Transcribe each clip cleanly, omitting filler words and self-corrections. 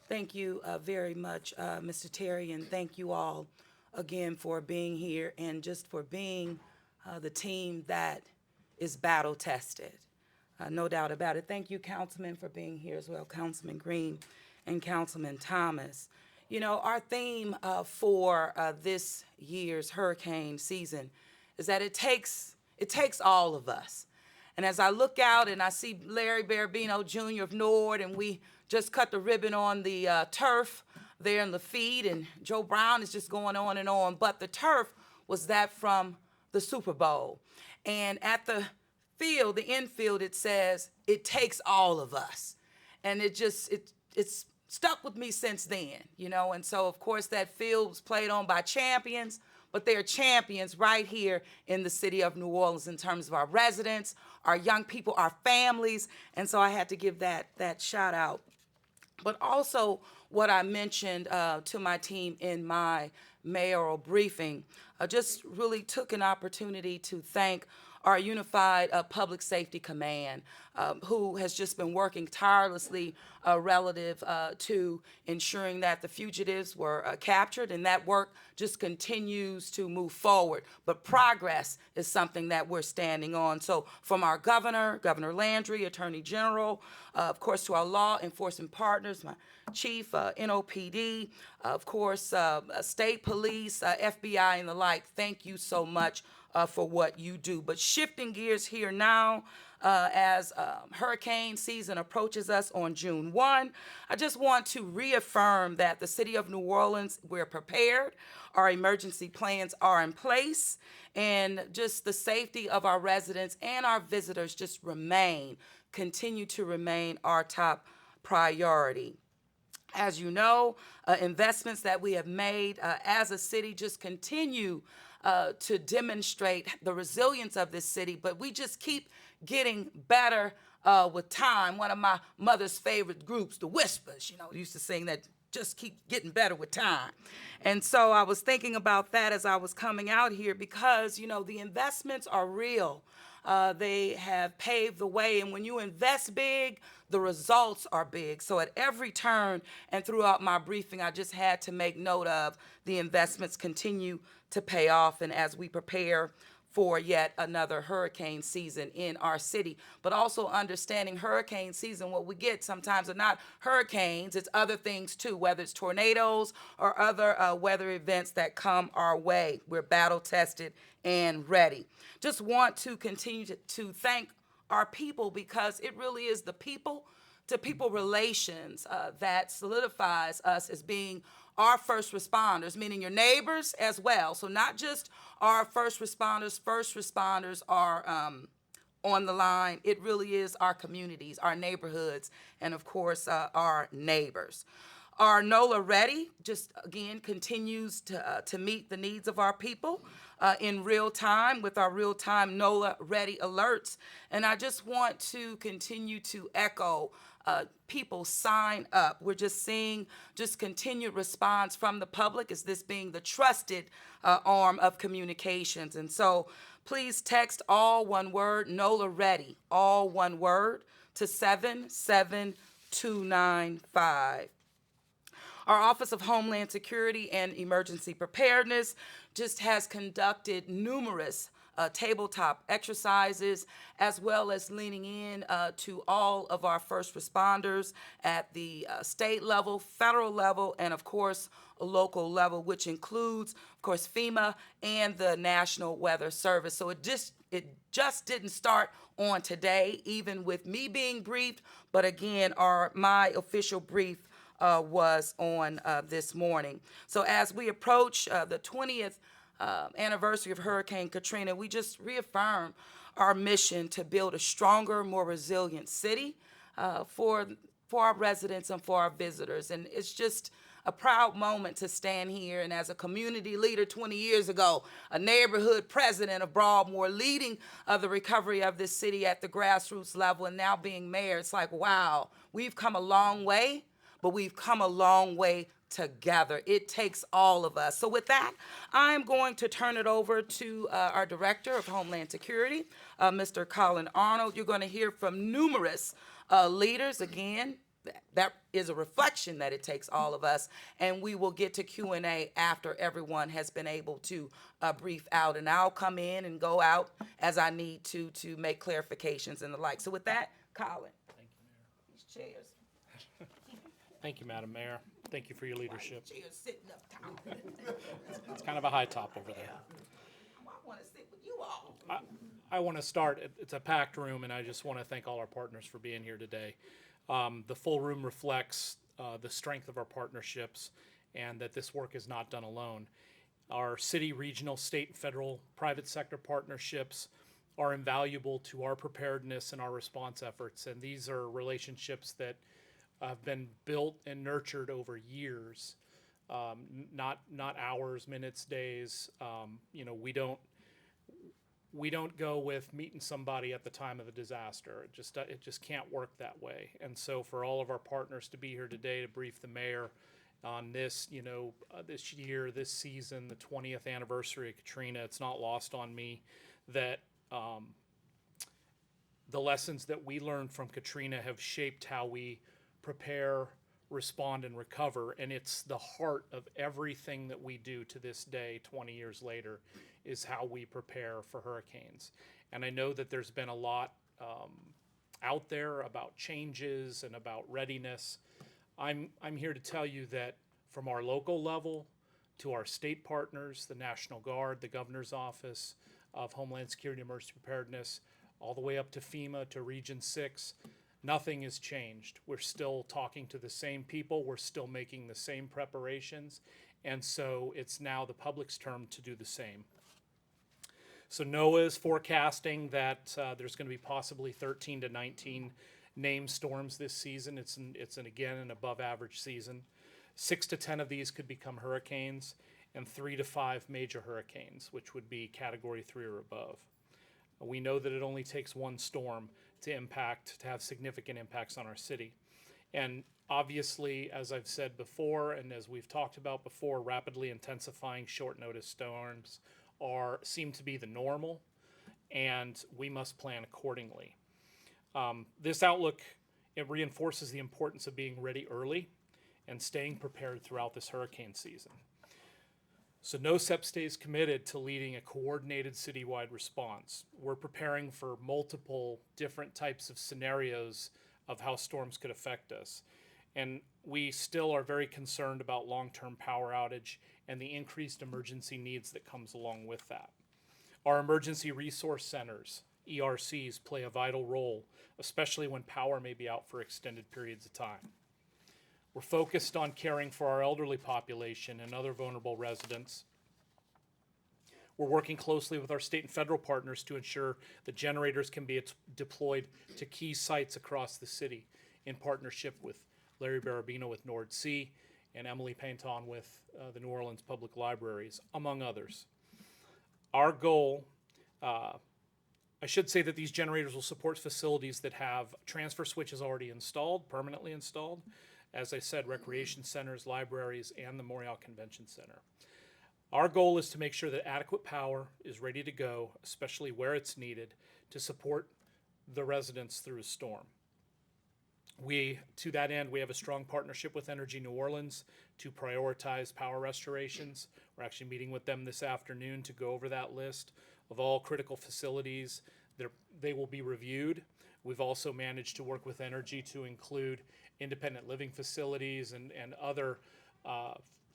Thank you very much, Mr. Terry, and thank you all again for being here and just for being the team that is battle tested. No doubt about it. Thank you, Councilman, for being here as well, Councilman Green and Councilman Thomas. You know, our theme for this year's hurricane season is that it takes all of us. And as I look out and I see Larry Barabino Jr. of Nord, and we just cut the ribbon on the turf there in the feed, and Joe Brown is just going on and on. But the turf was that from the Super Bowl. And at the field, the infield, it says, it takes all of us. And it's stuck with me since then, you know. And so, of course, that field was played on by champions, but they're champions right here in the city of New Orleans in terms of our residents, our young people, our families. And so I had to give that shout out. But also what I mentioned to my team in my mayoral briefing, just really took an opportunity to thank our Unified Public Safety Command, who has just been working tirelessly relative to ensuring that the fugitives were captured, and that work just continues to move forward. But progress is something that we're standing on. So from our governor, Governor Landry, Attorney General, of course, to our law enforcement partners, my chief, NOPD, of course, state police, FBI, and the like, thank you so much for what you do. But shifting gears here now, as hurricane season approaches us on June 1, I just want to reaffirm that the city of New Orleans, we're prepared, our emergency plans are in place, and just the safety of our residents and our visitors just continue to remain our top priority. As you know, investments that we have made as a city just continue to demonstrate the resilience of this city, but we just keep getting better with time. One of my mother's favorite groups, the Whispers, used to sing that, just keep getting better with time. And so I was thinking about that as I was coming out here because, the investments are real. They have paved the way, and when you invest big, the results are big. So at every turn and throughout my briefing, I just had to make note of the investments continue to pay off, and as we prepare for yet another hurricane season in our city. But also understanding hurricane season, what we get sometimes are not hurricanes, it's other things too, whether it's tornadoes or other weather events that come our way. We're battle tested and ready. Just want to continue to thank our people, because it really is the people to people relations that solidifies us as being our first responders, meaning your neighbors as well. So not just our first responders are on the line. It really is our communities, our neighborhoods, and of course, our neighbors. Our NOLA Ready just again continues to meet the needs of our people in real time with our real-time NOLA Ready alerts. And I just want to continue to echo people sign up. We're just seeing just continued response from the public as this being the trusted arm of communications. And so please text all one word, NOLA Ready, all one word, to 77295. Our Office of Homeland Security and Emergency Preparedness just has conducted numerous tabletop exercises, as well as leaning in to all of our first responders at the state level, federal level, and of course, a local level, which includes, of course, FEMA and the National Weather Service. So it just didn't start on today, even with me being briefed, but again, my official brief was on this morning. So as we approach the 20th anniversary of Hurricane Katrina, we just reaffirm our mission to build a stronger, more resilient city for our residents and for our visitors. And it's just a proud moment to stand here and as a community leader 20 years ago, a neighborhood president of Broadmoor, leading the recovery of this city at the grassroots level, and now being mayor. It's like, wow, we've come a long way, but we've come a long way together. It takes all of us. So with that, I'm going to turn it over to our Director of Homeland Security, Mr. Colin Arnold. You're going to hear from numerous leaders, again, that is a reflection that it takes all of us, and we will get to Q&A after everyone has been able to brief out, and I'll come in and go out as I need to make clarifications and the like. So with that, Colin. Thank you, Mayor. These chairs. Thank you, Madam Mayor. Thank you for your leadership. Chairs sitting up top. It's kind of a high top over there. I want to sit with you all. I want to start, it's a packed room, and I just want to thank all our partners for being here today. The full room reflects the strength of our partnerships and that this work is not done alone. Our city, regional, state, and federal private sector partnerships are invaluable to our preparedness and our response efforts, and these are relationships that have been built and nurtured over years, not hours, minutes, days. We don't go with meeting somebody at the time of a disaster. It just can't work that way. And so for all of our partners to be here today to brief the mayor on this, this year, this season, the 20th anniversary of Katrina, it's not lost on me that the lessons that we learned from Katrina have shaped how we prepare, respond, and recover. And it's the heart of everything that we do to this day, 20 years later, is how we prepare for hurricanes. And I know that there's been a lot out there about changes and about readiness. I'm here to tell you that from our local level to our state partners, the National Guard, the Governor's Office of Homeland Security and Emergency Preparedness, all the way up to FEMA, to Region 6, nothing has changed. We're still talking to the same people. We're still making the same preparations. And so it's now the public's turn to do the same. So NOAA is forecasting that there's going to be possibly 13 to 19 named storms this season. It's again an above average season. 6 to 10 of these could become hurricanes, and 3 to 5 major hurricanes, which would be Category 3 or above. We know that it only takes one storm to have significant impacts on our city. And obviously, as I've said before, and as we've talked about before, rapidly intensifying short notice storms seem to be the normal, and we must plan accordingly. This outlook, it reinforces the importance of being ready early and staying prepared throughout this hurricane season. So NOSEP stays committed to leading a coordinated citywide response. We're preparing for multiple different types of scenarios of how storms could affect us. And we still are very concerned about long-term power outage and the increased emergency needs that comes along with that. Our emergency resource centers, ERCs, play a vital role, especially when power may be out for extended periods of time. We're focused on caring for our elderly population and other vulnerable residents. We're working closely with our state and federal partners to ensure that generators can be deployed to key sites across the city in partnership with Larry Barabino with NORD-C and Emily Painton with the New Orleans Public Libraries, among others. Our goal, I should say that these generators will support facilities that have transfer switches already installed, permanently installed. As I said, recreation centers, libraries, and the Morial Convention Center. Our goal is to make sure that adequate power is ready to go, especially where it's needed, to support the residents through a storm. To that end, we have a strong partnership with Energy New Orleans to prioritize power restorations. We're actually meeting with them this afternoon to go over that list of all critical facilities. They will be reviewed. We've also managed to work with Energy to include independent living facilities and other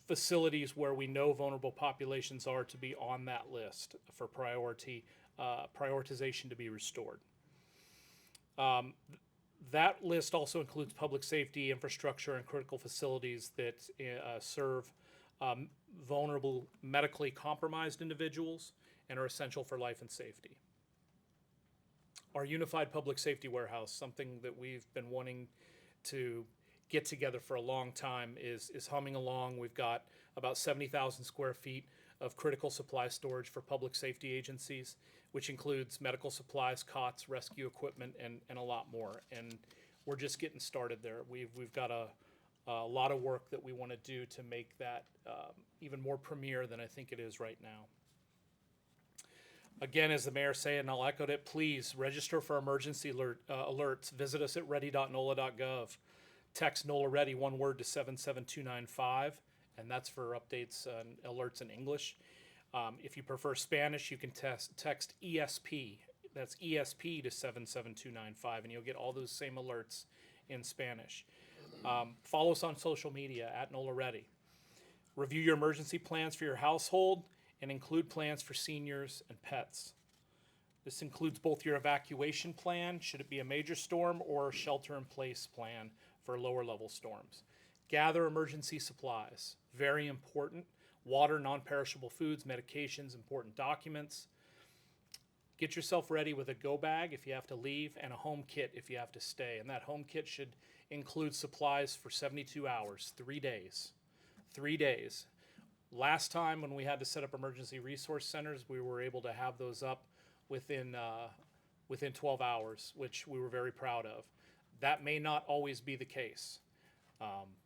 facilities where we know vulnerable populations are to be on that list for prioritization to be restored. That list also includes public safety, infrastructure, and critical facilities that serve vulnerable, medically compromised individuals and are essential for life and safety. Our Unified Public Safety Warehouse, something that we've been wanting to get together for a long time, is humming along. We've got about 70,000 square feet of critical supply storage for public safety agencies, which includes medical supplies, cots, rescue equipment, and a lot more. And we're just getting started there. We've got a lot of work that we want to do to make that even more premier than I think it is right now. Again, as the mayor said, and I'll echo it, please register for emergency alerts. Visit us at ready.nola.gov. Text NOLA Ready, one word, to 77295, and that's for updates and alerts in English. If you prefer Spanish, you can text ESP. That's ESP to 77295, and you'll get all those same alerts in Spanish. Follow us on social media at NOLA Ready. Review your emergency plans for your household and include plans for seniors and pets. This includes both your evacuation plan, should it be a major storm, or a shelter-in-place plan for lower level storms. Gather emergency supplies, very important. Water, non-perishable foods, medications, important documents. Get yourself ready with a go bag if you have to leave and a home kit if you have to stay. And that home kit should include supplies for 72 hours, 3 days. 3 days. Last time when we had to set up emergency resource centers, we were able to have those up within 12 hours, which we were very proud of. That may not always be the case.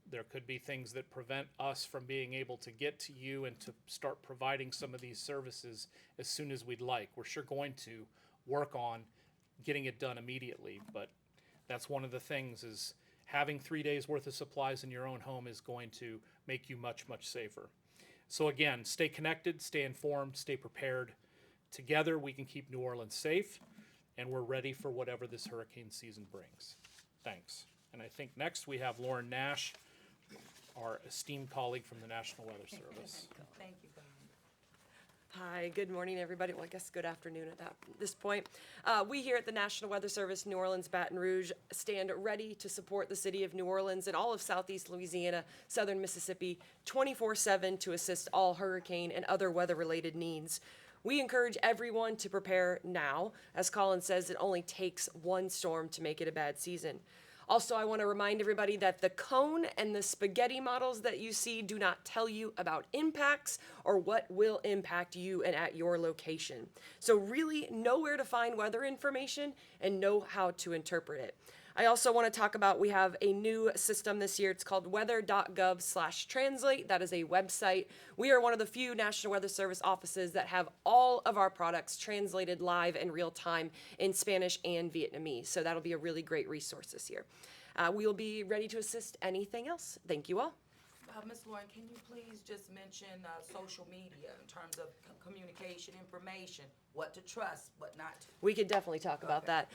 There could be things that prevent us from being able to get to you and to start providing some of these services as soon as we'd like. We're sure going to work on getting it done immediately, but that's one of the things, is having 3 days worth of supplies in your own home is going to make you much, much safer. So again, stay connected, stay informed, stay prepared. Together we can keep New Orleans safe, and we're ready for whatever this hurricane season brings. Thanks. And I think next we have Lauren Nash, our esteemed colleague from the National Weather Service. Thank you, Bob. Hi, good morning, everybody. Well, I guess good afternoon at this point. We here at the National Weather Service, New Orleans, Baton Rouge, stand ready to support the city of New Orleans and all of Southeast Louisiana, Southern Mississippi, 24/7 to assist all hurricane and other weather-related needs. We encourage everyone to prepare now. As Colin says, it only takes one storm to make it a bad season. Also, I want to remind everybody that the cone and the spaghetti models that you see do not tell you about impacts or what will impact you and at your location. So really know where to find weather information and know how to interpret it. I also want to talk about, we have a new system this year. It's called weather.gov/translate. That is a website. We are one of the few National Weather Service offices that have all of our products translated live in real time in Spanish and Vietnamese. So that'll be a really great resource this year. We will be ready to assist anything else. Thank you all. Ms. Lauren, can you please just mention social media in terms of communication, information, what to trust, what not to? We could definitely talk about that.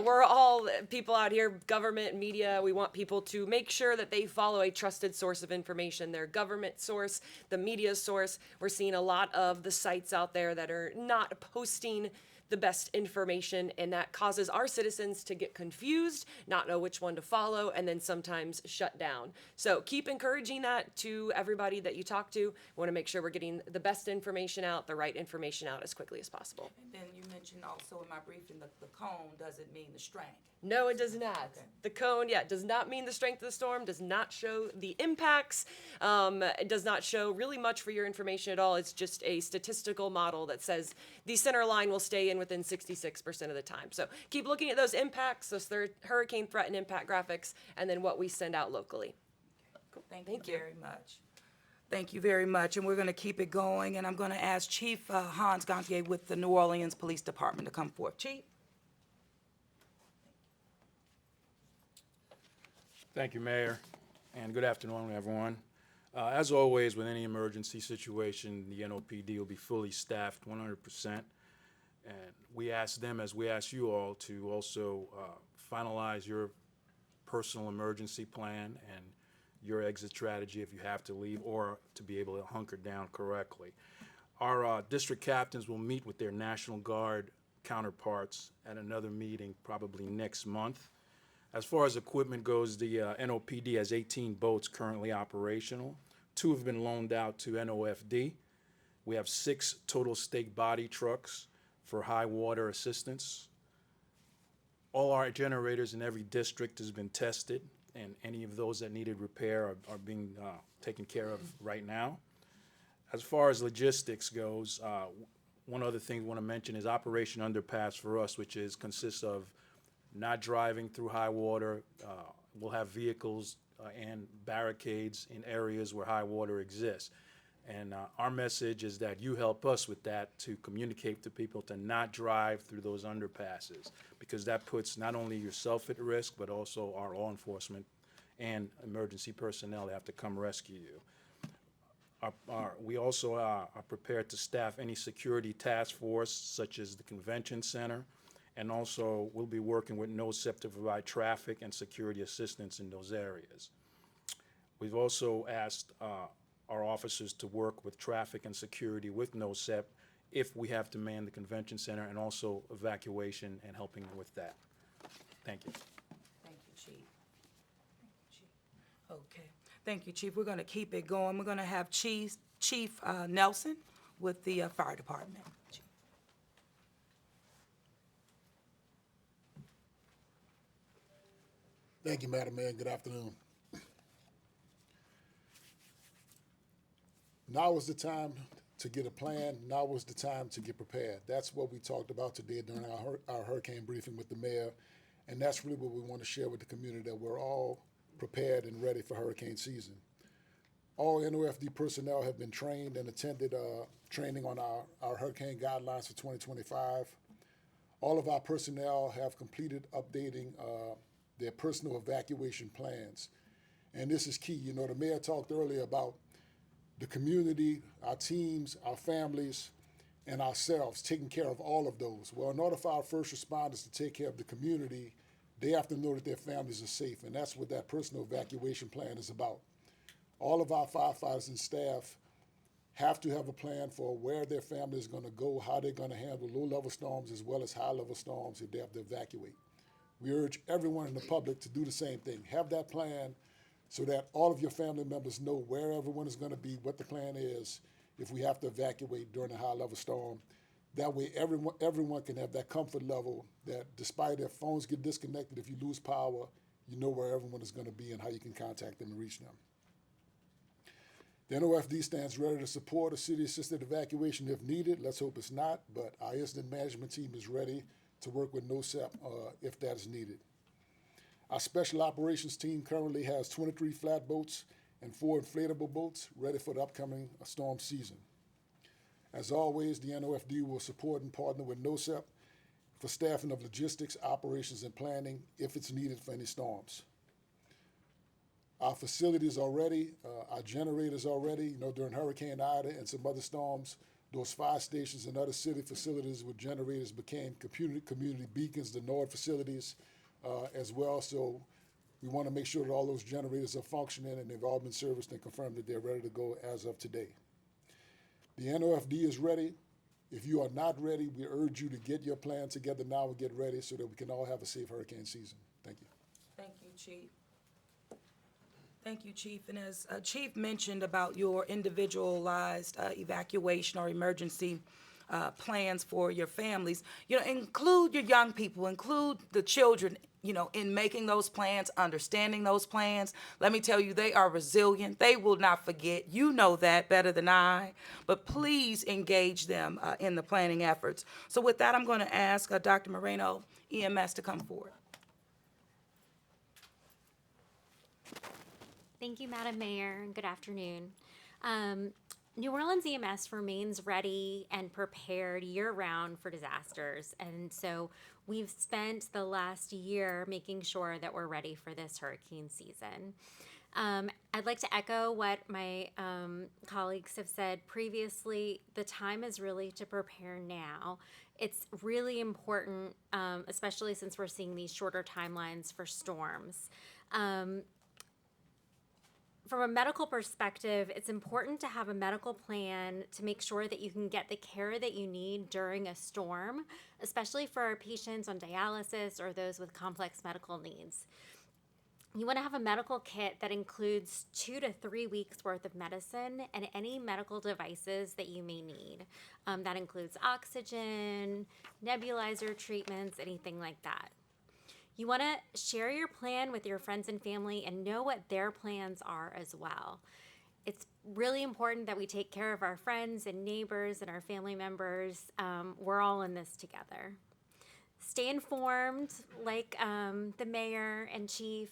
We're all people out here, government, media. We want people to make sure that they follow a trusted source of information, their government source, the media source. We're seeing a lot of the sites out there that are not posting the best information, and that causes our citizens to get confused, not know which one to follow, and then sometimes shut down. So keep encouraging that to everybody that you talk to. We want to make sure we're getting the best information out, the right information out as quickly as possible. And then you mentioned also in my briefing the cone doesn't mean the strength. No, it does not. Okay. The cone, does not mean the strength of the storm, does not show the impacts. It does not show really much for your information at all. It's just a statistical model that says the center line will stay in within 66% of the time. So keep looking at those impacts, those hurricane threat and impact graphics, and then what we send out locally. Cool. Thank Thank you you. very much. Thank you very much, and we're going to keep it going, and I'm going to ask Chief Hans Gontier with the New Orleans Police Department to come forth. Chief? Thank you, Mayor, and good afternoon, everyone. As always, with any emergency situation, the NOPD will be fully staffed 100%. And we ask them, as we ask you all, to also finalize your personal emergency plan and your exit strategy if you have to leave, or to be able to hunker down correctly. Our district captains will meet with their National Guard counterparts at another meeting probably next month. As far as equipment goes, the NOPD has 18 boats currently operational. 2 have been loaned out to NOFD. We have 6 total stake body trucks for high water assistance. All our generators in every district has been tested, and any of those that needed repair are being taken care of right now. As far as logistics goes, one other thing I want to mention is Operation Underpass for us, which consists of not driving through high water. We'll have vehicles and barricades in areas where high water exists. And our message is that you help us with that, to communicate to people to not drive through those underpasses, because that puts not only yourself at risk, but also our law enforcement and emergency personnel that have to come rescue you. We also are prepared to staff any security task force, such as the convention center, and also we'll be working with NOSEP to provide traffic and security assistance in those areas. We've also asked our officers to work with traffic and security with NOSEP if we have to man the convention center, and also evacuation and helping with that. Thank you. Thank you, Chief. Okay, thank you, Chief. We're gonna keep it going. We're gonna have Chief Nelson with the fire department. Chief. Thank you, Madam Mayor, and good afternoon. Now is the time to get a plan. Now is the time to get prepared. That's what we talked about today during our hurricane briefing with the mayor, and that's really what we want to share with the community, that we're all prepared and ready for hurricane season. All NOFD personnel have been trained and attended training on our hurricane guidelines for 2025. All of our personnel have completed updating their personal evacuation plans. And this is key. You know, the mayor talked earlier about the community, our teams, our families, and ourselves, taking care of all of those. Well, in order for our first responders to take care of the community, they have to know that their families are safe, and that's what that personal evacuation plan is about. All of our firefighters and staff have to have a plan for where their family is going to go, how they're going to handle low-level storms as well as high-level storms if they have to evacuate. We urge everyone in the public to do the same thing. Have that plan so that all of your family members know where everyone is going to be, what the plan is if we have to evacuate during a high-level storm. That way everyone can have that comfort level that despite if phones get disconnected, if you lose power, you know where everyone is going to be and how you can contact them and reach them. The NOFD stands ready to support a city-assisted evacuation if needed. Let's hope it's not, but our incident management team is ready to work with NOSEP if that is needed. Our special operations team currently has 23 flatboats and 4 inflatable boats ready for the upcoming storm season. As always, the NOFD will support and partner with NOSEP for staffing of logistics, operations, and planning if it's needed for any storms. Our facilities are ready, our generators are ready. You know, during Hurricane Ida and some other storms, those fire stations and other city facilities with generators became community beacons, the NORD facilities as well. So we want to make sure that all those generators are functioning and they've all been serviced and confirmed that they're ready to go as of today. The NOFD is ready. If you are not ready, we urge you to get your plan together now and get ready so that we can all have a safe hurricane season. Thank you. Thank you, Chief. Thank you, Chief. And as Chief mentioned about your individualized evacuation or emergency plans for your families, you know, include your young people, include the children, you know, in making those plans, understanding those plans. Let me tell you, they are resilient. They will not forget. You know that better than I. But please engage them in the planning efforts. So with that, I'm going to ask Dr. Moreno, EMS, to come forward. Thank you, Madam Mayor, and good afternoon. New Orleans EMS remains ready and prepared year-round for disasters, and so we've spent the last year making sure that we're ready for this hurricane season. I'd like to echo what my colleagues have said previously. The time is really to prepare now. It's really important, especially since we're seeing these shorter timelines for storms. From a medical perspective, it's important to have a medical plan to make sure that you can get the care that you need during a storm, especially for our patients on dialysis or those with complex medical needs. You want to have a medical kit that includes 2 to 3 weeks worth of medicine and any medical devices that you may need. That includes oxygen, nebulizer treatments, anything like that. You want to share your plan with your friends and family and know what their plans are as well. It's really important that we take care of our friends and neighbors and our family members. We're all in this together. Stay informed, like the mayor and chief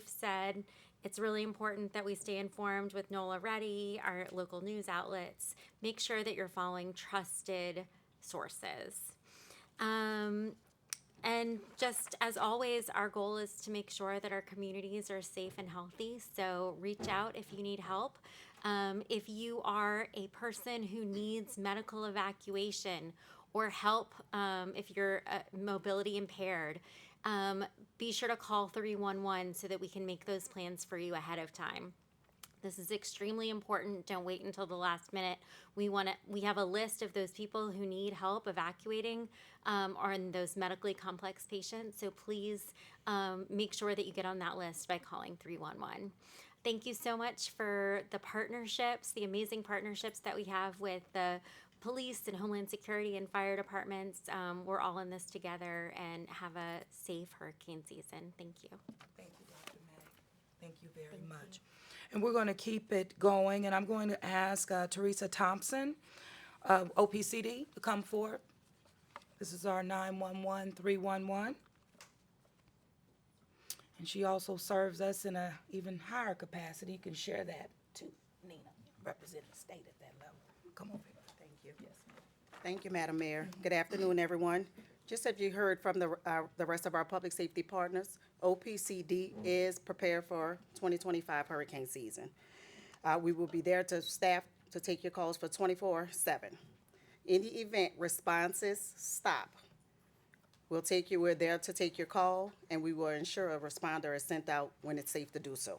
said. It's really important that we stay informed with NOLA Ready, our local news outlets. Make sure that you're following trusted sources. And just as always, our goal is to make sure that our communities are safe and healthy. So reach out if you need help. If you are a person who needs medical evacuation or help, if you're mobility impaired, be sure to call 311 so that we can make those plans for you ahead of time. This is extremely important. Don't wait until the last minute. We have a list of those people who need help evacuating, or in those medically complex patients. So please make sure that you get on that list by calling 311. Thank you so much for the partnerships, the amazing partnerships that we have with the police and Homeland Security and fire departments. We're all in this together, and have a safe hurricane season. Thank you. Thank you, Dr. Meg. Thank you very much. And we're going to keep it going, and I'm going to ask Teresa Thompson of OPCD to come forward. This is our 911 311. And she also serves us in an even higher capacity. You can share that too, Nina, representing the state at that level. Come over here. Thank you. Yes, ma'am. Thank you, Madam Mayor. Good afternoon, everyone. Just as you heard from the rest of our public safety partners, OPCD is prepared for 2025 hurricane season. We will be there to staff to take your calls for 24/7. In the event responses stop, we're there to take your call, and we will ensure a responder is sent out when it's safe to do so.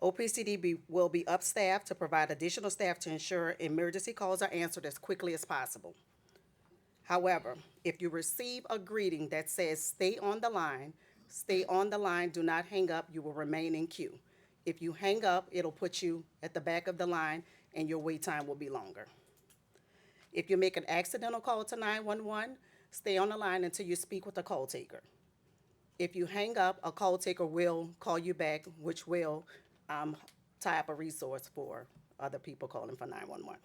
OPCD will be upstaffed to provide additional staff to ensure emergency calls are answered as quickly as possible. However, if you receive a greeting that says stay on the line, do not hang up, you will remain in queue. If you hang up, it'll put you at the back of the line and your wait time will be longer. If you make an accidental call to 911, stay on the line until you speak with the call taker. If you hang up, a call taker will call you back, which will tie up a resource for other people calling for 911.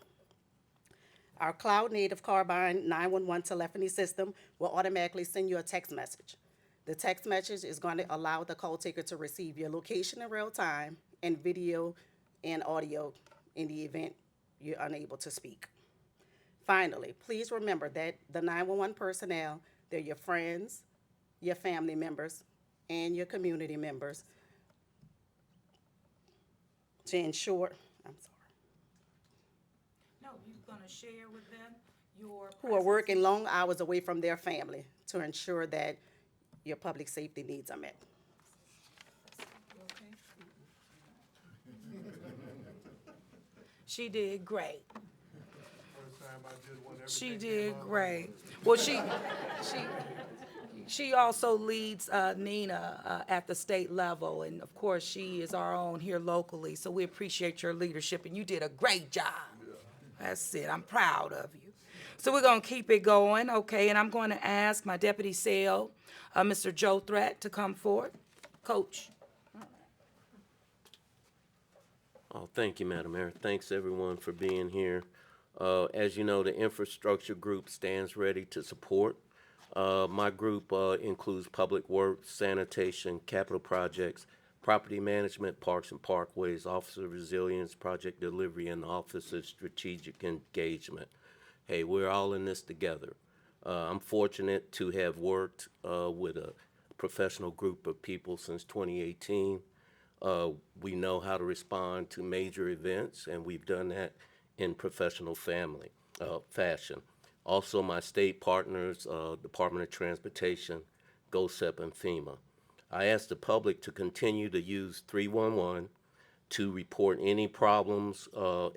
Our cloud-native Carbine 911 telephony system will automatically send you a text message. The text message is going to allow the call taker to receive your location in real time and video and audio in the event you're unable to speak. Finally, please remember that the 911 personnel, they're your friends, your family members, and your community members to ensure, No, you're going to share with them your who are working long hours away from their family to ensure that your public safety needs are met. Okay. She did great. She did great. Well, she also leads Nina at the state level, and of course, she is our own here locally, so we appreciate your leadership, and you did a great job. That's it. I'm proud of you. So we're going to keep it going, okay, and I'm going to ask my deputy SAIL, Mr. Joe Threat, to come forward. Coach. Oh, thank you, Madam Mayor. Thanks, everyone, for being here. As you know, the infrastructure group stands ready to support. My group includes public works, sanitation, capital projects, property management, parks and parkways, officer resilience, project delivery, and the Office of Strategic Engagement. Hey, we're all in this together. I'm fortunate to have worked with a professional group of people since 2018. We know how to respond to major events, and we've done that in professional fashion. Also, my state partners, Department of Transportation, GOSEP, and FEMA. I ask the public to continue to use 311 to report any problems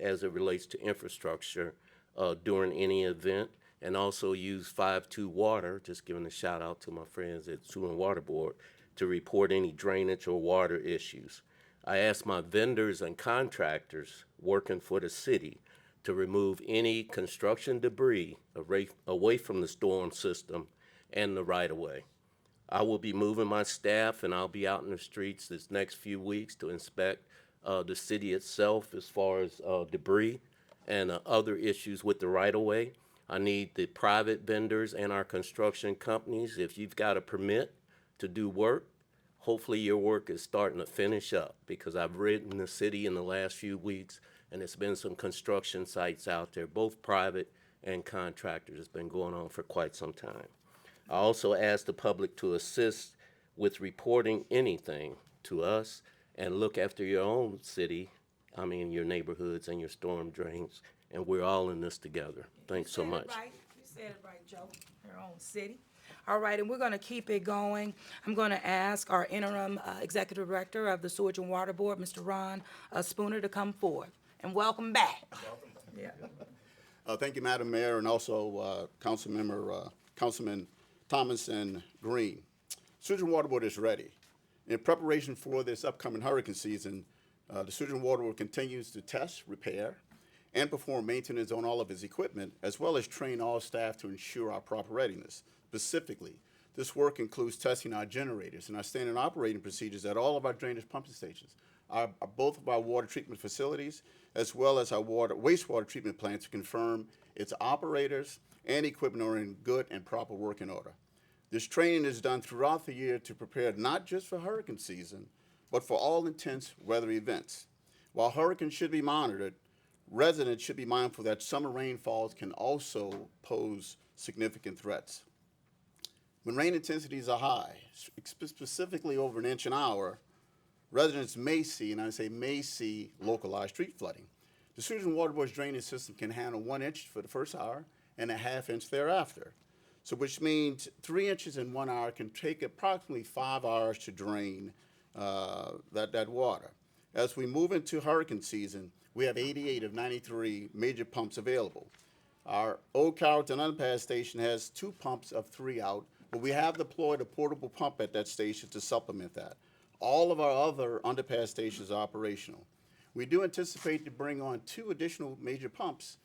as it relates to infrastructure during any event, and also use 52 Water, just giving a shout out to my friends at Sewer and Water Board, to report any drainage or water issues. I ask my vendors and contractors working for the city to remove any construction debris away from the storm system and the right-of-way. I will be moving my staff, and I'll be out in the streets this next few weeks to inspect the city itself as far as debris and other issues with the right-of-way. I need the private vendors and our construction companies. If you've got a permit to do work, hopefully your work is starting to finish up, because I've ridden the city in the last few weeks, and there's been some construction sites out there, both private and contractors. It's been going on for quite some time. I also ask the public to assist with reporting anything to us and look after your own city, your neighborhoods and your storm drains, and we're all in this together. Thanks so much. You said it right, Joe. Your own city. All right, and we're going to keep it going. I'm going to ask our interim executive director of the Sewage and Water Board, Mr. Ron Spooner, to come forward. And welcome back. Yeah. Thank you, Madam Mayor, and also Councilman Thomas and Green. Sewage and Water Board is ready. In preparation for this upcoming hurricane season, the Sewage and Water Board continues to test, repair, and perform maintenance on all of its equipment, as well as train all staff to ensure our proper readiness. Specifically, this work includes testing our generators and our standard operating procedures at all of our drainage pumping stations, both of our water treatment facilities, as well as our wastewater treatment plants to confirm its operators and equipment are in good and proper working order. This training is done throughout the year to prepare not just for hurricane season, but for all intense weather events. While hurricanes should be monitored, residents should be mindful that summer rainfalls can also pose significant threats. When rain intensities are high, specifically over an inch an hour, residents may see, and I say may see, localized street flooding. The Sewage and Water Board's drainage system can handle 1 inch for the first hour and a ½ inch thereafter. So which means 3 inches in 1 hour can take approximately 5 hours to drain that water. As we move into hurricane season, we have 88 of 93 major pumps available. Our Old Carrollton Underpass station has 2 pumps of 3 out, but we have deployed a portable pump at that station to supplement that. All of our other underpass stations are operational. We do anticipate to bring on 2 additional major pumps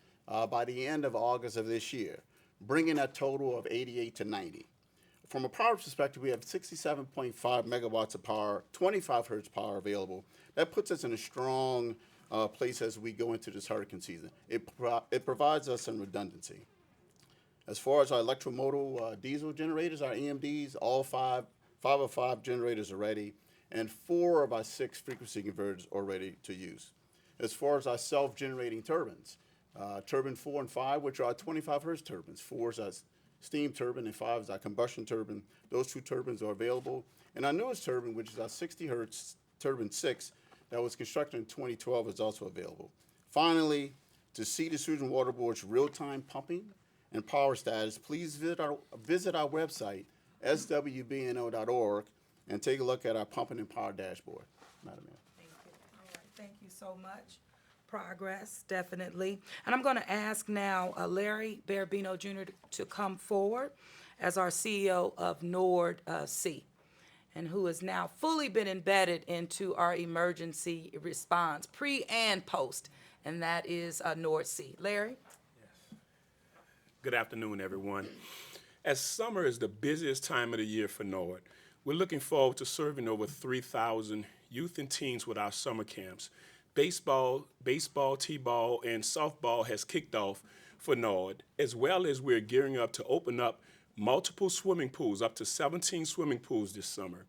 by the end of August of this year, bringing a total of 88 to 90. From a power perspective, we have 67.5 megawatts of power, 25 hertz power available. That puts us in a strong place as we go into this hurricane season. It provides us some redundancy. As far as our electromotive diesel generators, our EMDs, all 5 of 5 generators are ready, and 4 of our 6 frequency converters are ready to use. As far as our self-generating turbines, turbine 4 and 5, which are our 25 hertz turbines. 4 is our steam turbine and 5 is our combustion turbine. Those 2 turbines are available. And our newest turbine, which is our 60 hertz turbine 6, that was constructed in 2012, is also available. Finally, to see the Sewage and Water Board's real-time pumping and power status, please visit our website, swbno.org, and take a look at our pumping and power dashboard. Madam Mayor. Thank you. All right, thank you so much. Progress, definitely. And I'm going to ask now Larry Barabino Jr. to come forward as our CEO of NORD-C, and who has now fully been embedded into our emergency response, pre and post, and that is NORD-C. Larry? Good afternoon, everyone. As summer is the busiest time of the year for NORD, we're looking forward to serving over 3,000 youth and teens with our summer camps. Baseball, t-ball, and softball has kicked off for NORD, as well as we're gearing up to open up multiple swimming pools, up to 17 swimming pools this summer.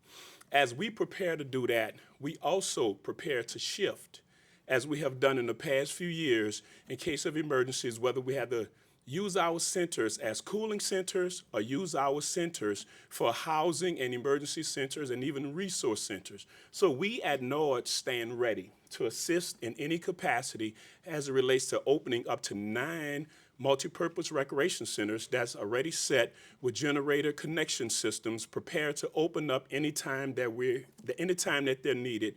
As we prepare to do that, we also prepare to shift, as we have done in the past few years, in case of emergencies, whether we had to use our centers as cooling centers or use our centers for housing and emergency centers and even resource centers. So we at NORD stand ready to assist in any capacity as it relates to opening up to 9 multi-purpose recreation centers that's already set with generator connection systems prepared to open up anytime that they're needed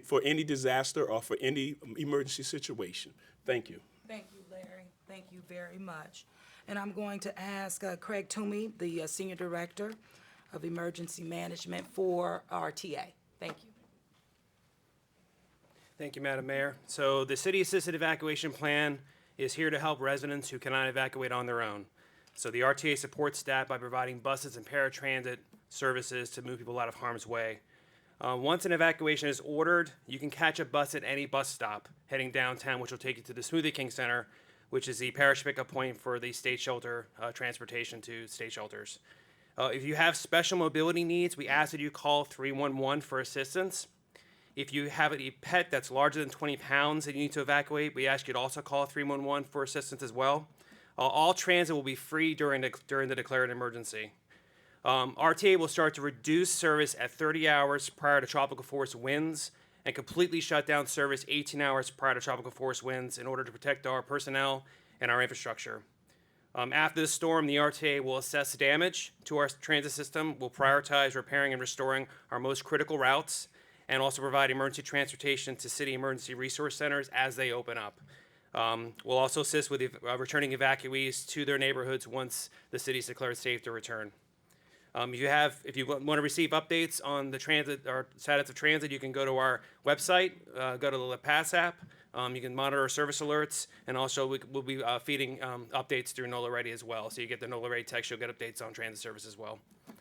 for any disaster or for any emergency situation. Thank you. Thank you, Larry. Thank you very much. And I'm going to ask Craig Toomey, the Senior Director of Emergency Management for RTA. Thank you. Thank you, Madam Mayor. So the City Assisted Evacuation Plan is here to help residents who cannot evacuate on their own. So the RTA supports staff by providing buses and paratransit services to move people out of harm's way. Once an evacuation is ordered, you can catch a bus at any bus stop heading downtown, which will take you to the Smoothie King Center, which is the parish pickup point for the state shelter transportation to state shelters. If you have special mobility needs, we ask that you call 311 for assistance. If you have a pet that's larger than 20 pounds and you need to evacuate, we ask you to also call 311 for assistance as well. All transit will be free during the declared emergency. RTA will start to reduce service at 30 hours prior to tropical force winds and completely shut down service 18 hours prior to tropical force winds in order to protect our personnel and our infrastructure. After the storm, the RTA will assess damage to our transit system, will prioritize repairing and restoring our most critical routes, and also provide emergency transportation to city emergency resource centers as they open up. We'll also assist with returning evacuees to their neighborhoods once the city is declared safe to return. If you want to receive updates on the transit or status of transit, you can go to our website, go to the La Paz app. You can monitor our service alerts, and also we'll be feeding updates through NOLA Ready as well. So you get the NOLA Ready text, you'll get updates on transit service as well.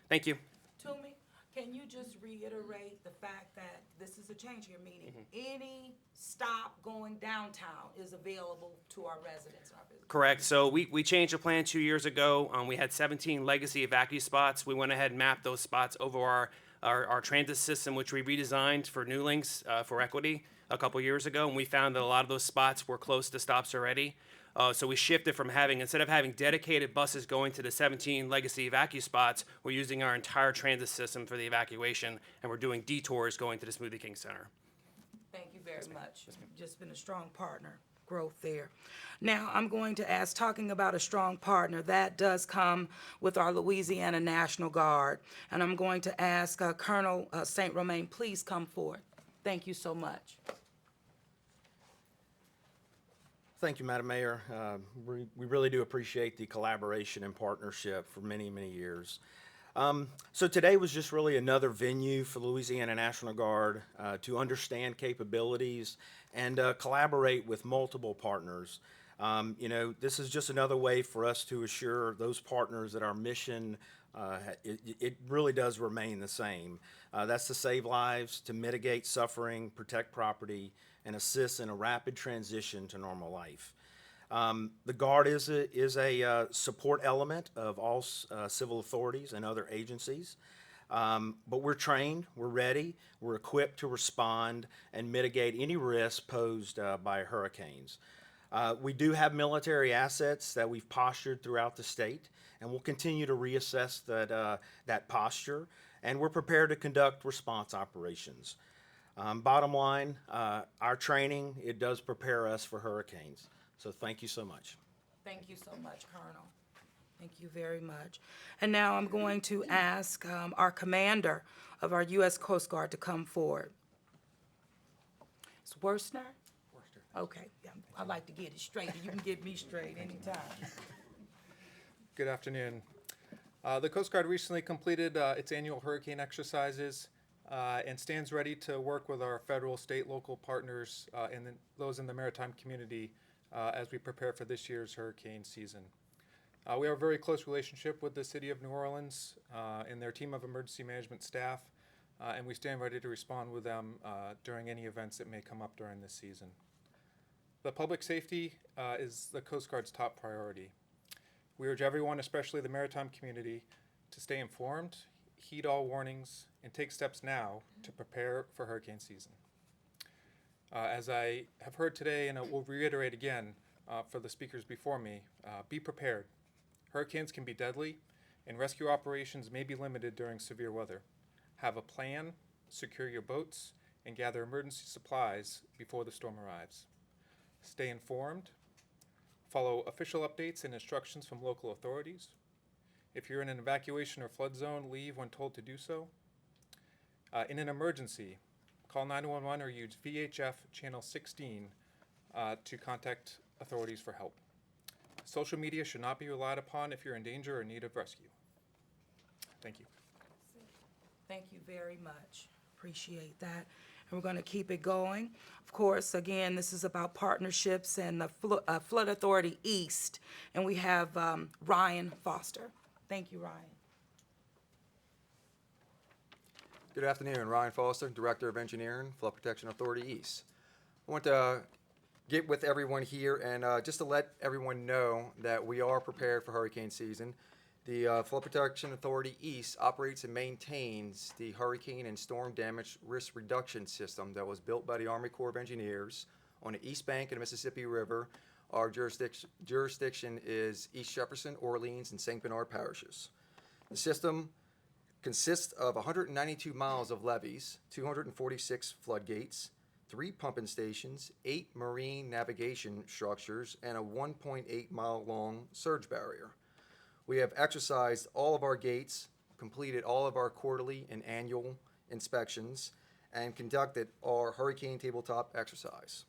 Thank you. Toomey, can you just reiterate the fact that this is a change here, meaning any stop going downtown is available to our residents and our visitors? Correct. So we changed the plan 2 years ago. We had 17 legacy evacuee spots. We went ahead and mapped those spots over our transit system, which we redesigned for New Links for equity a couple years ago, and we found that a lot of those spots were close to stops already. So we shifted from instead of having dedicated buses going to the 17 legacy evacuee spots, we're using our entire transit system for the evacuation, and we're doing detours going to the Smoothie King Center. Thank you very much. You've just been a strong partner, growth there. Now, I'm going to ask, talking about a strong partner, that does come with our Louisiana National Guard. And I'm going to ask Colonel St. Romain, please come forward. Thank you so much. Thank you, Madam Mayor. We really do appreciate the collaboration and partnership for many, many years. So today was just really another venue for Louisiana National Guard to understand capabilities and collaborate with multiple partners. This is just another way for us to assure those partners that our mission, it really does remain the same. That's to save lives, to mitigate suffering, protect property, and assist in a rapid transition to normal life. The Guard is a support element of all civil authorities and other agencies, but we're trained, we're ready, we're equipped to respond and mitigate any risk posed by hurricanes. We do have military assets that we've postured throughout the state, and we'll continue to reassess that posture, and we're prepared to conduct response operations. Bottom line, our training, it does prepare us for hurricanes. So thank you so much. Thank you so much, Colonel. Thank you very much. And now I'm going to ask our commander of our U.S. Coast Guard to come forward. It's Worstner? Worster. Okay, yeah, I like to get it straight. You can get me straight anytime. Good afternoon. The Coast Guard recently completed its annual hurricane exercises and stands ready to work with our federal, state, local partners and those in the maritime community as we prepare for this year's hurricane season. We have a very close relationship with the City of New Orleans and their team of emergency management staff, and we stand ready to respond with them during any events that may come up during this season. The public safety is the Coast Guard's top priority. We urge everyone, especially the maritime community, to stay informed, heed all warnings, and take steps now to prepare for hurricane season. As I have heard today, and I will reiterate again for the speakers before me, be prepared. Hurricanes can be deadly, and rescue operations may be limited during severe weather. Have a plan, secure your boats, and gather emergency supplies before the storm arrives. Stay informed. Follow official updates and instructions from local authorities. If you're in an evacuation or flood zone, leave when told to do so. In an emergency, call 911 or use VHF channel 16 to contact authorities for help. Social media should not be relied upon if you're in danger or in need of rescue. Thank you. Thank you very much. Appreciate that. And we're going to keep it going. Of course, again, this is about partnerships and the Flood Authority East. And we have Ryan Foster. Thank you, Ryan. Good afternoon, Ryan Foster, Director of Engineering, Flood Protection Authority East. I want to get with everyone here and just to let everyone know that we are prepared for hurricane season. The Flood Protection Authority East operates and maintains the Hurricane and Storm Damage Risk Reduction System that was built by the Army Corps of Engineers on the east bank of the Mississippi River Our jurisdiction is East Jefferson, Orleans, and St. Bernard parishes. The system consists of 192 miles of levees, 246 floodgates, 3 pumping stations, 8 marine navigation structures, and a 1.8-mile-long surge barrier. We have exercised all of our gates, completed all of our quarterly and annual inspections, and conducted our hurricane tabletop exercise.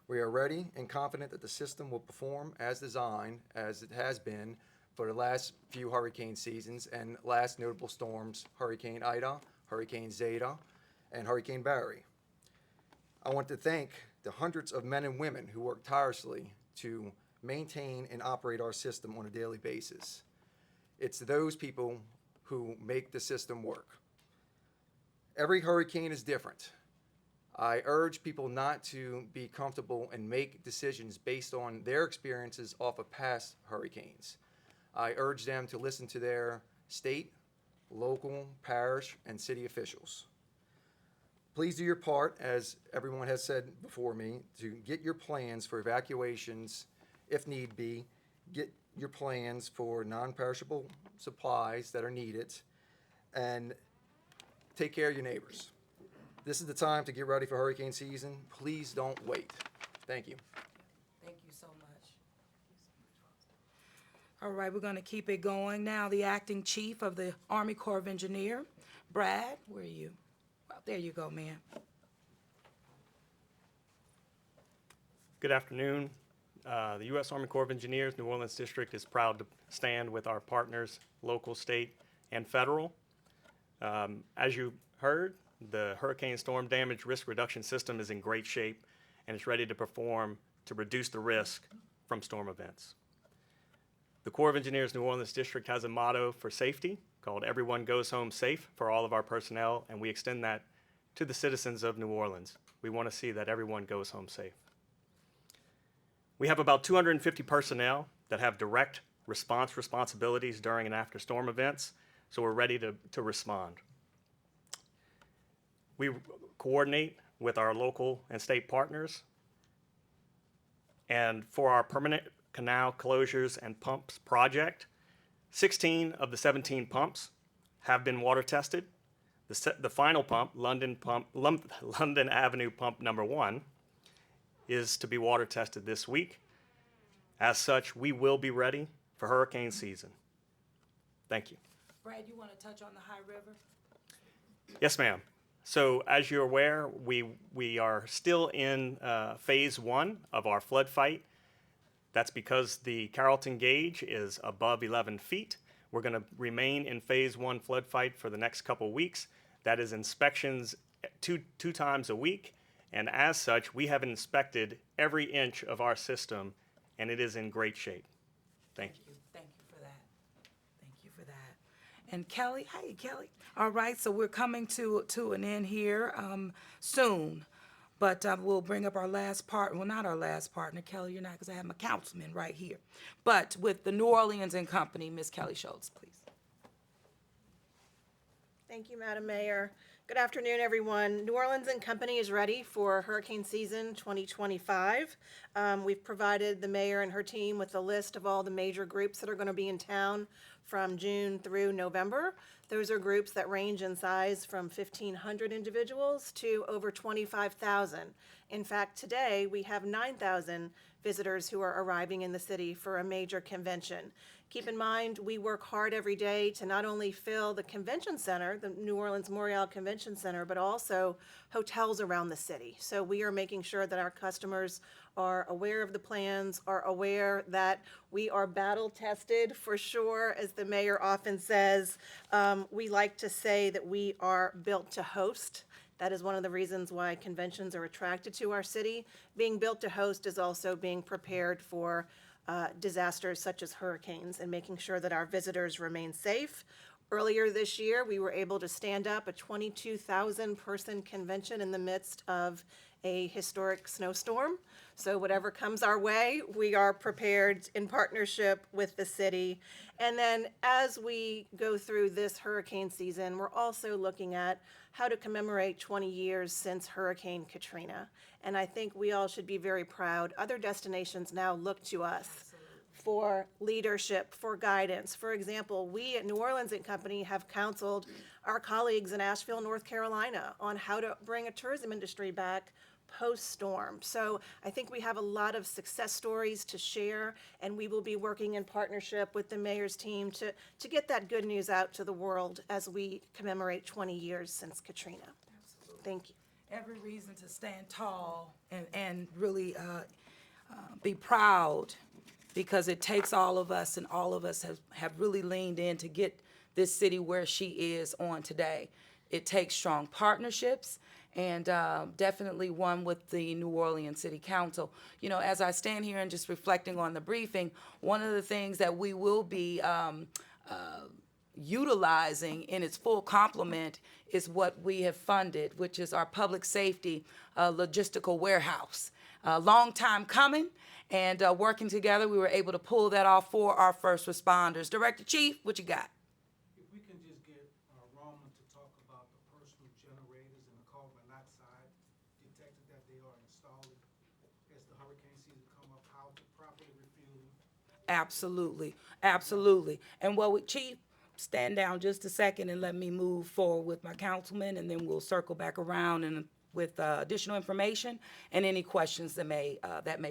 We are ready and confident that the system will perform as designed, as it has been for the last few hurricane seasons and last notable storms, Hurricane Ida, Hurricane Zeta, and Hurricane Barry. I want to thank the hundreds of men and women who work tirelessly to maintain and operate our system on a daily basis. It's those people who make the system work. Every hurricane is different. I urge people not to be comfortable and make decisions based on their experiences off of past hurricanes. I urge them to listen to their state, local, parish, and city officials. Please do your part, as everyone has said before me, to get your plans for evacuations if need be, get your plans for non-perishable supplies that are needed, and take care of your neighbors. This is the time to get ready for hurricane season. Please don't wait. Thank you. Thank you so much. All right, we're going to keep it going now. The Acting Chief of the Army Corps of Engineers, Brad, where are you? Well, there you go, man. Good afternoon. The U.S. Army Corps of Engineers New Orleans District is proud to stand with our partners, local, state, and federal. As you heard, the Hurricane Storm Damage Risk Reduction System is in great shape and is ready to perform to reduce the risk from storm events. The Corps of Engineers New Orleans District has a motto for safety called "Everyone Goes Home Safe" for all of our personnel, and we extend that to the citizens of New Orleans. We want to see that everyone goes home safe. We have about 250 personnel that have direct response responsibilities during and after storm events, so we're ready to respond. We coordinate with our local and state partners, and for our permanent canal closures and pumps project, 16 of the 17 pumps have been water tested. The final pump, London Avenue Pump Number 1, is to be water tested this week. As such, we will be ready for hurricane season. Thank you. Brad, you want to touch on the High River? Yes, ma'am. So as you're aware, we are still in phase 1 of our flood fight. That's because the Carrollton gauge is above 11 feet. We're going to remain in phase 1 flood fight for the next couple weeks. That is inspections two times a week. And as such, we have inspected every inch of our system, and it is in great shape. Thank you. Thank you for that. Thank you for that. And Kelly, hey, Kelly. All right, so we're coming to an end here soon. But we'll bring up our last part. Well, not our last partner, Kelly, you're not, because I have my councilman right here. But with the New Orleans and Company, Ms. Kelly Schultz, please. Thank you, Madam Mayor. Good afternoon, everyone. New Orleans and Company is ready for hurricane season 2025. We've provided the mayor and her team with a list of all the major groups that are going to be in town from June through November. Those are groups that range in size from 1,500 individuals to over 25,000. In fact, today we have 9,000 visitors who are arriving in the city for a major convention. Keep in mind, we work hard every day to not only fill the convention center, the New Orleans Memorial Convention Center, but also hotels around the city. So we are making sure that our customers are aware of the plans, are aware that we are battle tested for sure, as the mayor often says. We like to say that we are built to host. That is one of the reasons why conventions are attracted to our city. Being built to host is also being prepared for disasters such as hurricanes and making sure that our visitors remain safe. Earlier this year, we were able to stand up a 22,000 person convention in the midst of a historic snowstorm. So whatever comes our way, we are prepared in partnership with the city. And then as we go through this hurricane season, we're also looking at how to commemorate 20 years since Hurricane Katrina. And I think we all should be very proud. Other destinations now look to us for leadership, for guidance. For example, we at New Orleans and Company have counseled our colleagues in Asheville, North Carolina on how to bring a tourism industry back post-storm. So I think we have a lot of success stories to share, and we will be working in partnership with the mayor's team to get that good news out to the world as we commemorate 20 years since Katrina. Thank you. Every reason to stand tall and really be proud, because it takes all of us, and all of us have really leaned in to get this city where she is on today. It takes strong partnerships, and definitely one with the New Orleans City Council. You know, as I stand here and just reflecting on the briefing, one of the things that we will be utilizing in its full complement is what we have funded, which is our public safety logistical warehouse. Long time coming, and working together, we were able to pull that off for our first responders. Director Chief, what you got? If we can just get Roman to talk about the personal generators and the carbon monoxide detectors that they are installing as the hurricane season come up, how to properly refuel them. Absolutely, absolutely. And Chief, stand down just a second and let me move forward with my councilman, and then we'll circle back around and with additional information and any questions that may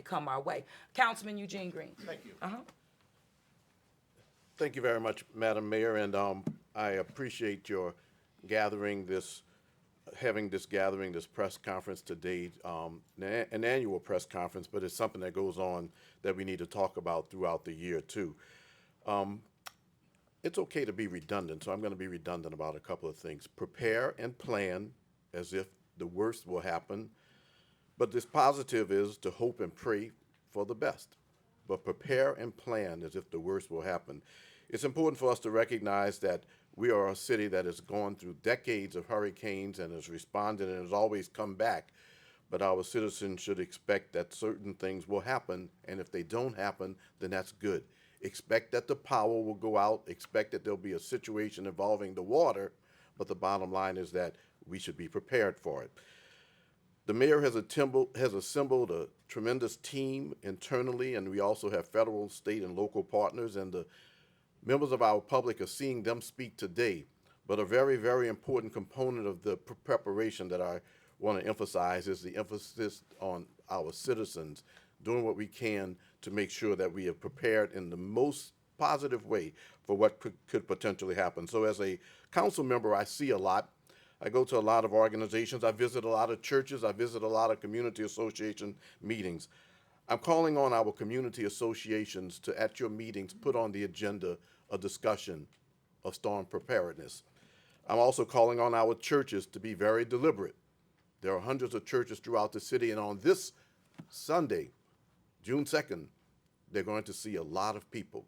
come our way. Councilman Eugene Green. Thank you. Uh-huh. Thank you very much, Madam Mayor, and I appreciate your having this press conference today, an annual press conference, but it's something that goes on that we need to talk about throughout the year too. It's okay to be redundant, so I'm going to be redundant about a couple of things. Prepare and plan as if the worst will happen, but this positive is to hope and pray for the best. But prepare and plan as if the worst will happen. It's important for us to recognize that we are a city that has gone through decades of hurricanes and has responded and has always come back. But our citizens should expect that certain things will happen, and if they don't happen, then that's good. Expect that the power will go out, expect that there'll be a situation involving the water, but the bottom line is that we should be prepared for it. The mayor has assembled a tremendous team internally, and we also have federal, state, and local partners, and the members of our public are seeing them speak today. But a very, very important component of the preparation that I want to emphasize is the emphasis on our citizens doing what we can to make sure that we are prepared in the most positive way for what could potentially happen. So as a council member, I see a lot. I go to a lot of organizations. I visit a lot of churches. I visit a lot of community association meetings. I'm calling on our community associations to, at your meetings, put on the agenda a discussion of storm preparedness. I'm also calling on our churches to be very deliberate. There are hundreds of churches throughout the city, and on this Sunday, June 2nd, they're going to see a lot of people.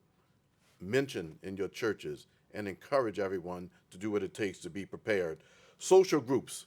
Mention in your churches and encourage everyone to do what it takes to be prepared. Social groups.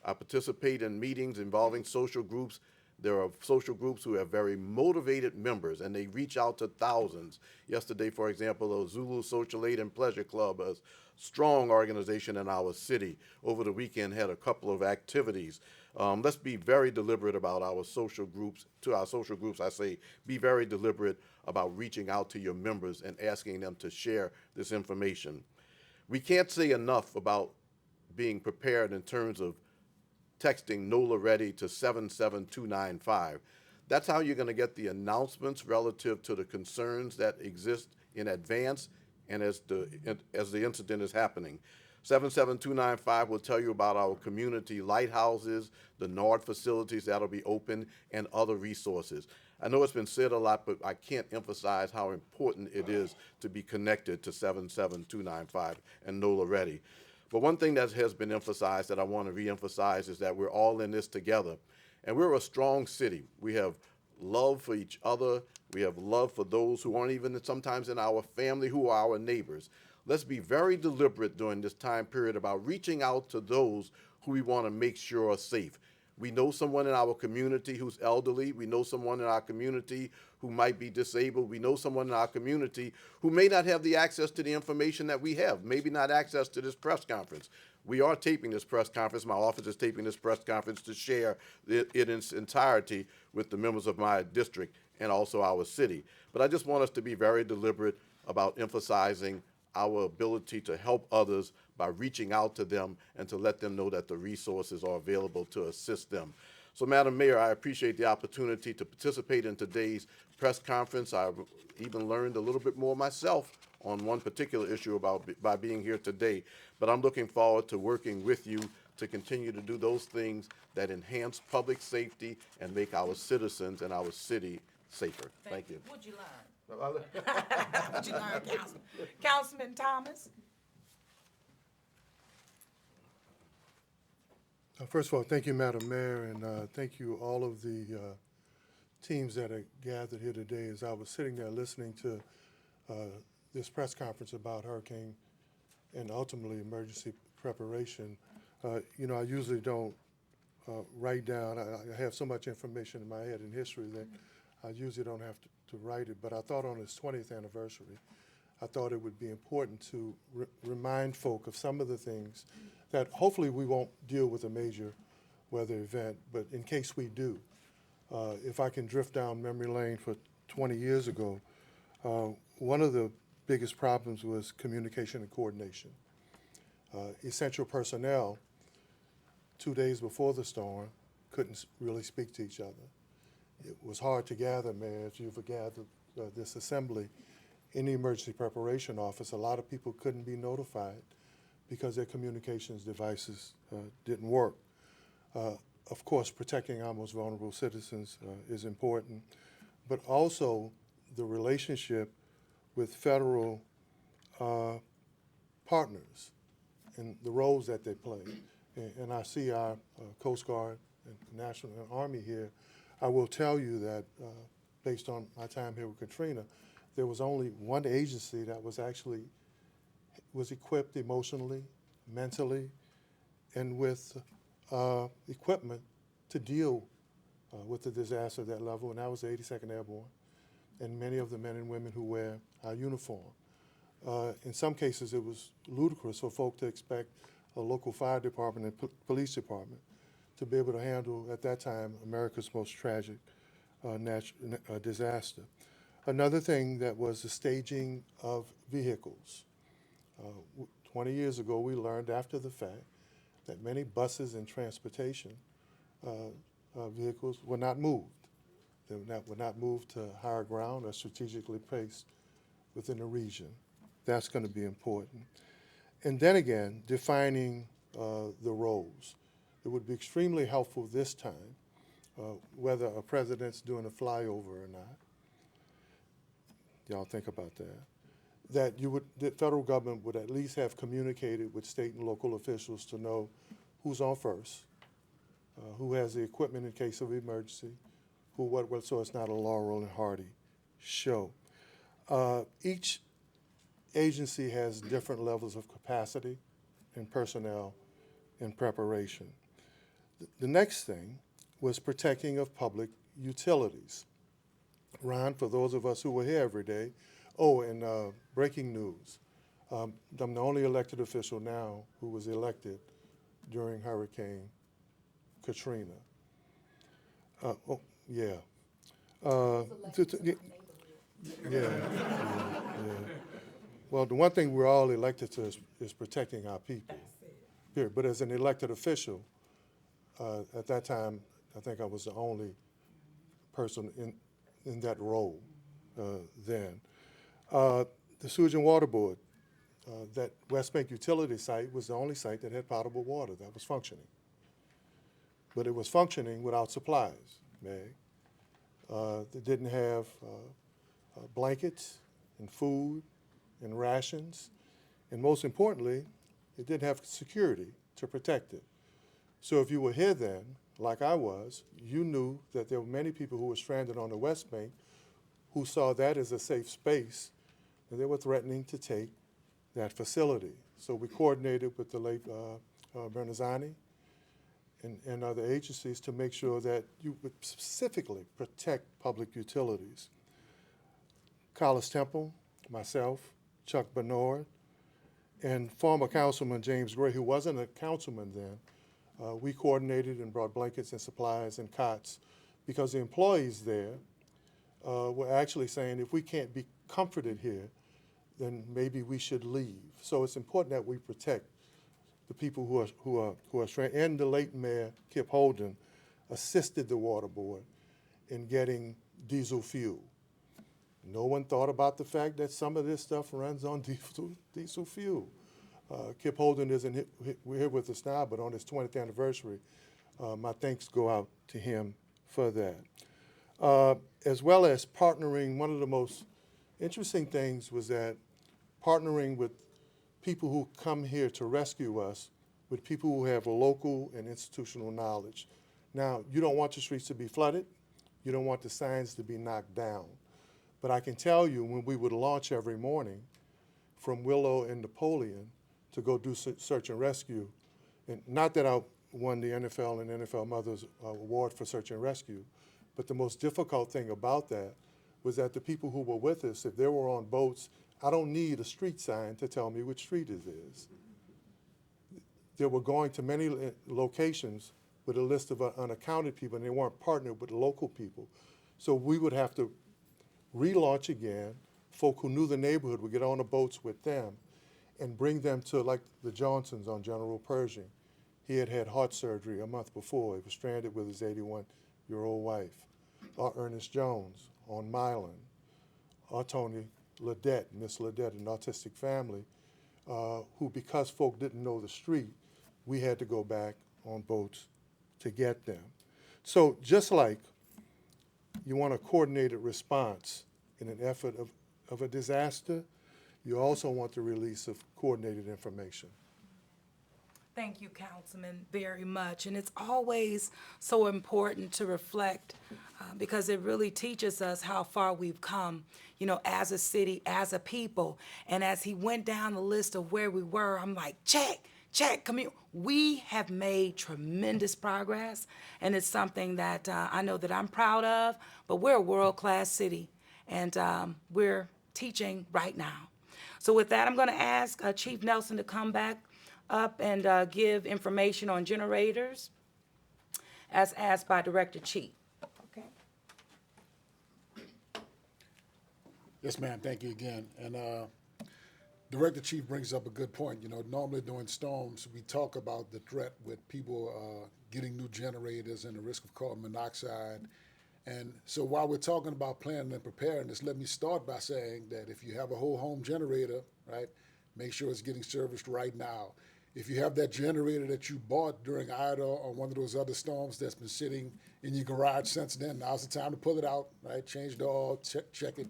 I participate in meetings involving social groups. There are social groups who have very motivated members, and they reach out to thousands. Yesterday, for example, the Zulu Social Aid and Pleasure Club, a strong organization in our city, over the weekend had a couple of activities. Let's be very deliberate about our social groups. To our social groups, I say, be very deliberate about reaching out to your members and asking them to share this information. We can't say enough about being prepared in terms of texting NOLA ready to 77295. That's how you're going to get the announcements relative to the concerns that exist in advance and as the incident is happening. 77295 will tell you about our community lighthouses, the NORD facilities that'll be open, and other resources. I know it's been said a lot, but I can't emphasize how important it is to be connected to 77295 and NOLA ready. But one thing that has been emphasized that I want to reemphasize is that we're all in this together. And we're a strong city. We have love for each other. We have love for those who aren't even sometimes in our family, who are our neighbors. Let's be very deliberate during this time period about reaching out to those who we want to make sure are safe. We know someone in our community who's elderly. We know someone in our community who might be disabled. We know someone in our community who may not have the access to the information that we have, maybe not access to this press conference. We are taping this press conference. My office is taping this press conference to share it in its entirety with the members of my district and also our city. But I just want us to be very deliberate about emphasizing our ability to help others by reaching out to them and to let them know that the resources are available to assist them. So, Madam Mayor, I appreciate the opportunity to participate in today's press conference. I even learned a little bit more myself on one particular issue by being here today. But I'm looking forward to working with you to continue to do those things that enhance public safety and make our citizens and our city safer. Thank you. What'd you learn? What'd you learn, Councilman? Councilman Thomas? First of all, thank you, Madam Mayor, and thank you all of the teams that are gathered here today. As I was sitting there listening to this press conference about hurricane and ultimately emergency preparation, you know, I usually don't write down. I have so much information in my head and history that I usually don't have to write it, but I thought on its 20th anniversary, I thought it would be important to remind folk of some of the things that hopefully we won't deal with a major weather event, but in case we do, if I can drift down memory lane for 20 years ago, one of the biggest problems was communication and coordination. Essential personnel, 2 days before the storm, couldn't really speak to each other. It was hard to gather, Mayor, if you've gathered this assembly. In the emergency preparation office, a lot of people couldn't be notified because their communications devices didn't work. Of course, protecting our most vulnerable citizens is important, but also the relationship with federal partners and the roles that they play. And I see our Coast Guard and National Army here. I will tell you that based on my time here with Katrina, there was only one agency that was equipped emotionally, mentally, and with equipment to deal with the disaster at that level, and that was the 82nd Airborne, and many of the men and women who wear our uniform. In some cases, it was ludicrous for folk to expect a local fire department and police department to be able to handle, at that time, America's most tragic disaster. Another thing that was the staging of vehicles. 20 years ago, we learned after the fact that many buses and transportation vehicles were not moved. They were not moved to higher ground or strategically placed within the region. That's going to be important. And then again, defining the roles. It would be extremely helpful this time, whether a president's doing a flyover or not. Y'all think about that. The federal government would at least have communicated with state and local officials to know who's on first, who has the equipment in case of emergency, so it's not a Laurel and Hardy show. Each agency has different levels of capacity and personnel and preparation. The next thing was protecting of public utilities. Ron, for those of us who were here every day, and breaking news. I'm the only elected official now who was elected during Hurricane Katrina. Yeah. Yeah. Well, the one thing we're all elected to is protecting our people. Period. But as an elected official, at that time, I think I was the only person in that role then. The Sewage and Water Board, that West Bank utility site was the only site that had potable water that was functioning. But it was functioning without supplies, Meg. They didn't have blankets and food and rations. And most importantly, it didn't have security to protect it. So if you were here then, like I was, you knew that there were many people who were stranded on the West Bank who saw that as a safe space, and they were threatening to take that facility. So we coordinated with the late Bernazani and other agencies to make sure that you would specifically protect public utilities. Collis Temple, myself, Chuck Bernard, and former Councilman James Gray, who wasn't a councilman then, we coordinated and brought blankets and supplies and cots because the employees there were actually saying, if we can't be comforted here, then maybe we should leave. So it's important that we protect the people who are stranded. And the late Mayor Kip Holden assisted the Water Board in getting diesel fuel. No one thought about the fact that some of this stuff runs on diesel fuel. Kip Holden isn't here with us now, but on his 20th anniversary, my thanks go out to him for that. As well as partnering, one of the most interesting things was that partnering with people who come here to rescue us, with people who have local and institutional knowledge. Now, you don't want the streets to be flooded. You don't want the signs to be knocked down. But I can tell you, when we would launch every morning from Willow and Napoleon to go do search and rescue, and not that I won the NFL and NFL Mothers Award for search and rescue, but the most difficult thing about that was that the people who were with us, if they were on boats, I don't need a street sign to tell me which street it is. They were going to many locations with a list of unaccounted people, and they weren't partnered with local people. So we would have to relaunch again. Folk who knew the neighborhood would get on the boats with them and bring them to, like the Johnsons on General Pershing. He had had heart surgery a month before. He was stranded with his 81-year-old wife. Or Ernest Jones on Milan. Or Tony Ledette, Miss Ledette, an autistic family, who, because folk didn't know the street, we had to go back on boats to get them. So just like you want a coordinated response in an effort of a disaster, you also want the release of coordinated information. Thank you, Councilman, very much. And it's always so important to reflect because it really teaches us how far we've come, you know, as a city, as a people. And as he went down the list of where we were, I'm like, check, we have made tremendous progress, and it's something that I know that I'm proud of, but we're a world-class city, and we're teaching right now. So with that, I'm going to ask Chief Nelson to come back up and give information on generators as asked by Director Chief. Okay. Yes, ma'am, thank you again. And Director Chief brings up a good point. You know, normally during storms, we talk about the threat with people getting new generators and the risk of carbon monoxide. And so while we're talking about planning and preparedness, let me start by saying that if you have a whole home generator, right, make sure it's getting serviced right now. If you have that generator that you bought during Ida or one of those other storms that's been sitting in your garage since then, now's the time to pull it out, right? Change the oil, check it,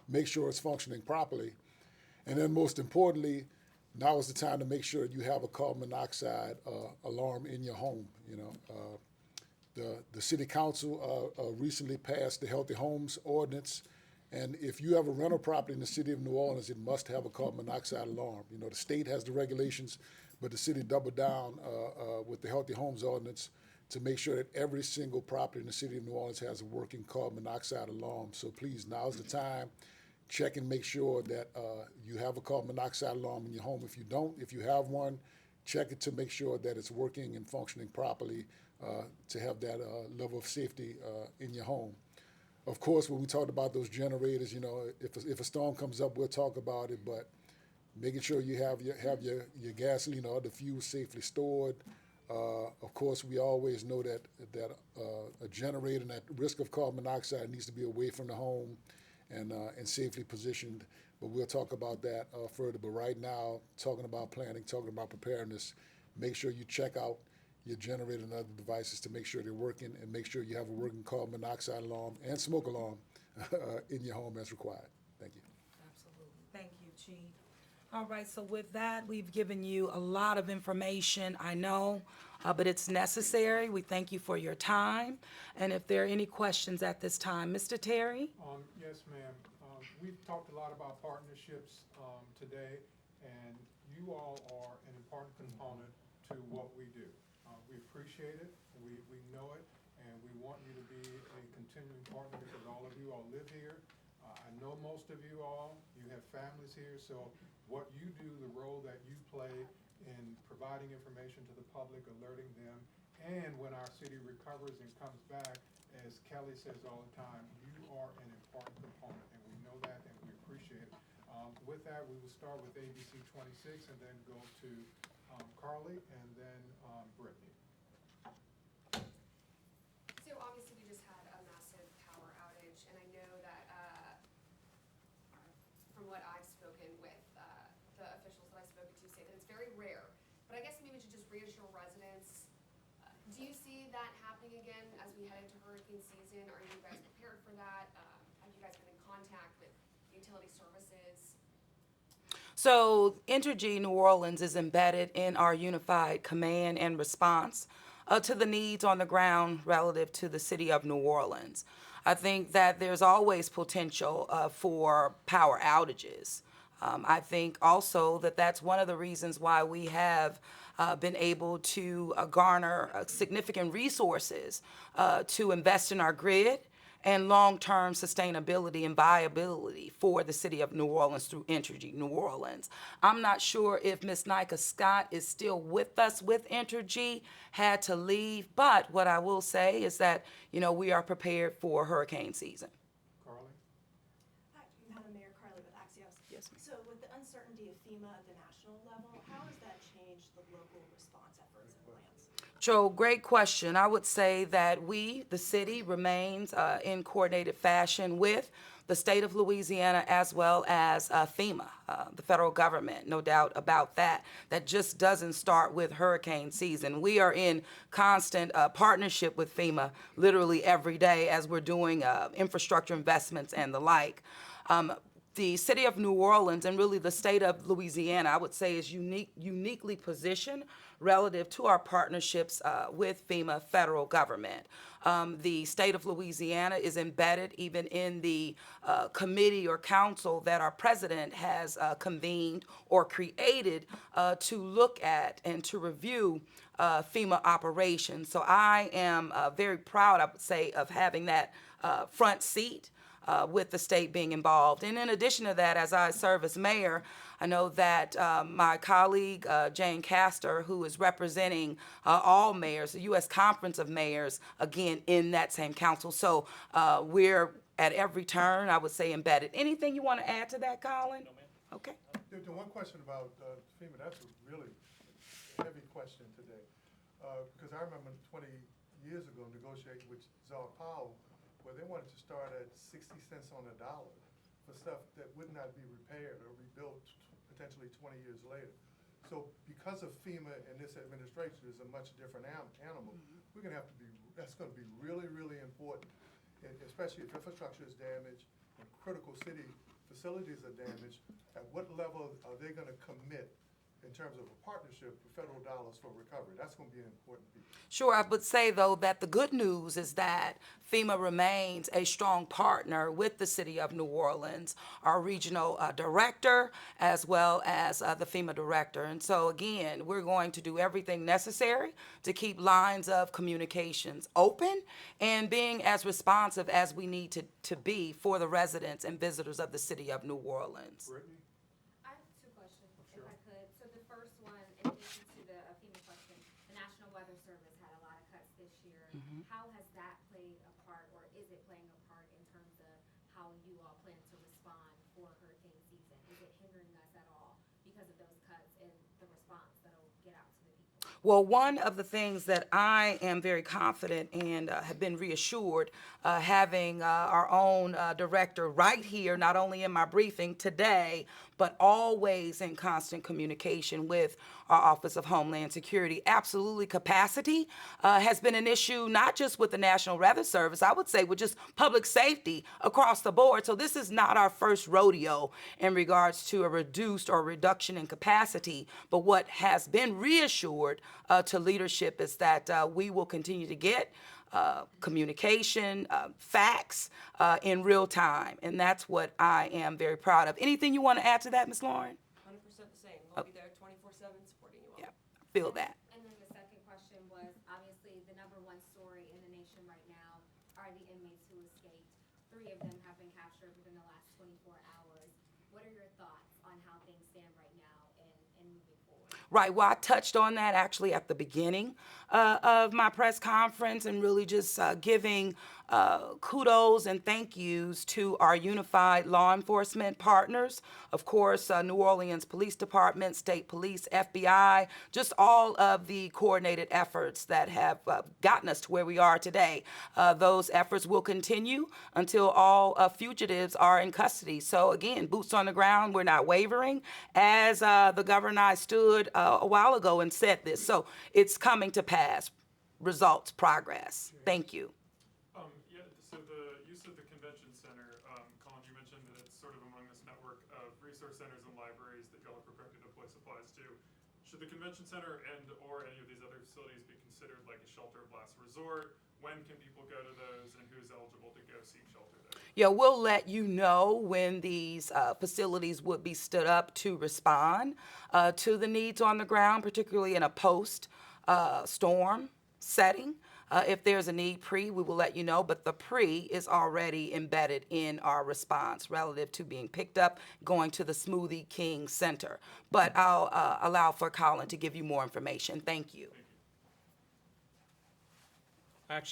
make sure it's functioning properly. And then most importantly, now is the time to make sure you have a carbon monoxide alarm in your home. You know, the city council recently passed the Healthy Homes Ordinance. And if you have a rental property in the city of New Orleans, it must have a carbon monoxide alarm. You know, the state has the regulations, but the city doubled down with the Healthy Homes Ordinance to make sure that every single property in the city of New Orleans has a working carbon monoxide alarm. So please, now's the time. Check and make sure that you have a carbon monoxide alarm in your home. If you don't, if you have one, check it to make sure that it's working and functioning properly to have that level of safety in your home. Of course, when we talked about those generators, you know, if a storm comes up, we'll talk about it, but making sure you have your gasoline or other fuel safely stored. Of course, we always know that a generator and that risk of carbon monoxide needs to be away from the home and safely positioned. But we'll talk about that further. But right now, talking about planning, talking about preparedness, make sure you check out your generator and other devices to make sure they're working, and make sure you have a working carbon monoxide alarm and smoke alarm in your home as required. Thank you. Absolutely. Thank you, Chief. All right, so with that, we've given you a lot of information, I know, but it's necessary. We thank you for your time. And if there are any questions at this time, Mr. Terry? Yes, ma'am. We've talked a lot about partnerships today, and you all are an important component to what we do. We appreciate it, we know it, and we want you to be a continuing partner because all of you all live here. I know most of you all, you have families here, so what you do, the role that you play in providing information to the public, alerting them, and when our city recovers and comes back, as Kelly says all the time, you are an important component, and we know that and we appreciate it. With that, we will start with ABC 26 and then go to Carly and then Brittany. So obviously we just had a massive power outage, and I know that from what I've spoken with the officials that I've spoken to say that it's very rare. But I guess maybe to just reassure residents, do you see that happening again as we head into hurricane season? Are you guys prepared for that? Have you guys been in contact with utility services? So Entergy New Orleans is embedded in our unified command and response to the needs on the ground relative to the city of New Orleans. I think that there's always potential for power outages. I think also that that's one of the reasons why we have been able to garner significant resources to invest in our grid and long-term sustainability and viability for the city of New Orleans through Entergy New Orleans. I'm not sure if Ms. Nika Scott is still with us with Entergy, had to leave, but what I will say is that, you know, we are prepared for hurricane season. Carly? Hi, Madam Mayor, Carly with Axios. Yes, ma'am. So with the uncertainty of FEMA at the national level, how has that changed the local response efforts and plans? Joe, great question. I would say that we, the city, remains in coordinated fashion with the state of Louisiana as well as FEMA, the federal government, no doubt about that. That just doesn't start with hurricane season. We are in constant partnership with FEMA literally every day as we're doing infrastructure investments and the like. The city of New Orleans and really the state of Louisiana, I would say, is uniquely positioned relative to our partnerships with FEMA federal government. The state of Louisiana is embedded even in the committee or council that our president has convened or created to look at and to review FEMA operations. So I am very proud, I would say, of having that front seat with the state being involved. And in addition to that, as I serve as mayor, I know that my colleague, Jane Castor, who is representing all mayors, the U.S. Conference of Mayors, again, in that same council. So we're at every turn, I would say, embedded. Anything you want to add to that, Colin? No, ma'am. Okay. The one question about FEMA, that's a really heavy question today. Because I remember 20 years ago negotiating with Czar Powell, where they wanted to start at 60 cents on the dollar for stuff that would not be repaired or rebuilt potentially 20 years later. So because of FEMA and this administration is a much different animal, we're going to have to be, that's going to be really, really important, and especially if infrastructure is damaged and critical city facilities are damaged, at what level are they going to commit in terms of a partnership with federal dollars for recovery? That's going to be an important piece. Sure, I would say, though, that the good news is that FEMA remains a strong partner with the city of New Orleans, our regional director, as well as the FEMA director. And so, again, we're going to do everything necessary to keep lines of communications open and being as responsive as we need to be for the residents and visitors of the city of New Orleans. Brittany? I have two questions, if I could. So the first one, in addition to the FEMA question, the National Weather Service had a lot of cuts this year. How has that played a part, or is it playing a part in terms of how you all plan to respond for hurricane season? Is it hindering us at all because of those cuts and the response that'll get out to the people? Well, one of the things that I am very confident and have been reassured having our own director right here, not only in my briefing today, but always in constant communication with our Office of Homeland Security. Absolutely, capacity has been an issue, not just with the National Weather Service, I would say with just public safety across the board. So this is not our first rodeo in regards to a reduced or reduction in capacity, but what has been reassured to leadership is that we will continue to get communication, facts in real time. And that's what I am very proud of. Anything you want to add to that, Ms. Lauren? 100% the same. We'll be there 24/7 supporting you all. Yeah, feel that. And then the second question was, captured within the last 24 hours. What are your thoughts on how things stand right now and moving forward? Right. Well, I touched on that actually at the beginning of my press conference and really just giving kudos and thank yous to our unified law enforcement partners. Of course, New Orleans Police Department, State Police, FBI, just all of the coordinated efforts that have gotten us to where we are today. Those efforts will continue until all fugitives are in custody. So again, boots on the ground, we're not wavering. As the governor and I stood a while ago and said this. So it's coming to pass. Results, progress. Thank you. Yeah, so the use of the convention center, Colin, you mentioned that it's sort of among this network of resource centers and libraries that y'all are prepared to deploy supplies to. Should the convention center and or any of these other facilities be considered like a shelter of last resort? When can people go to those, and who's eligible to go seek shelter there? Yeah, we'll let you know when these facilities would be stood up to respond to the needs on the ground, particularly in a post-storm setting. If there's a need we will let you know, but the is already embedded in our response relative to being picked up, going to the Smoothie King Center. But I'll allow for Colin to give you more information. Thank you. I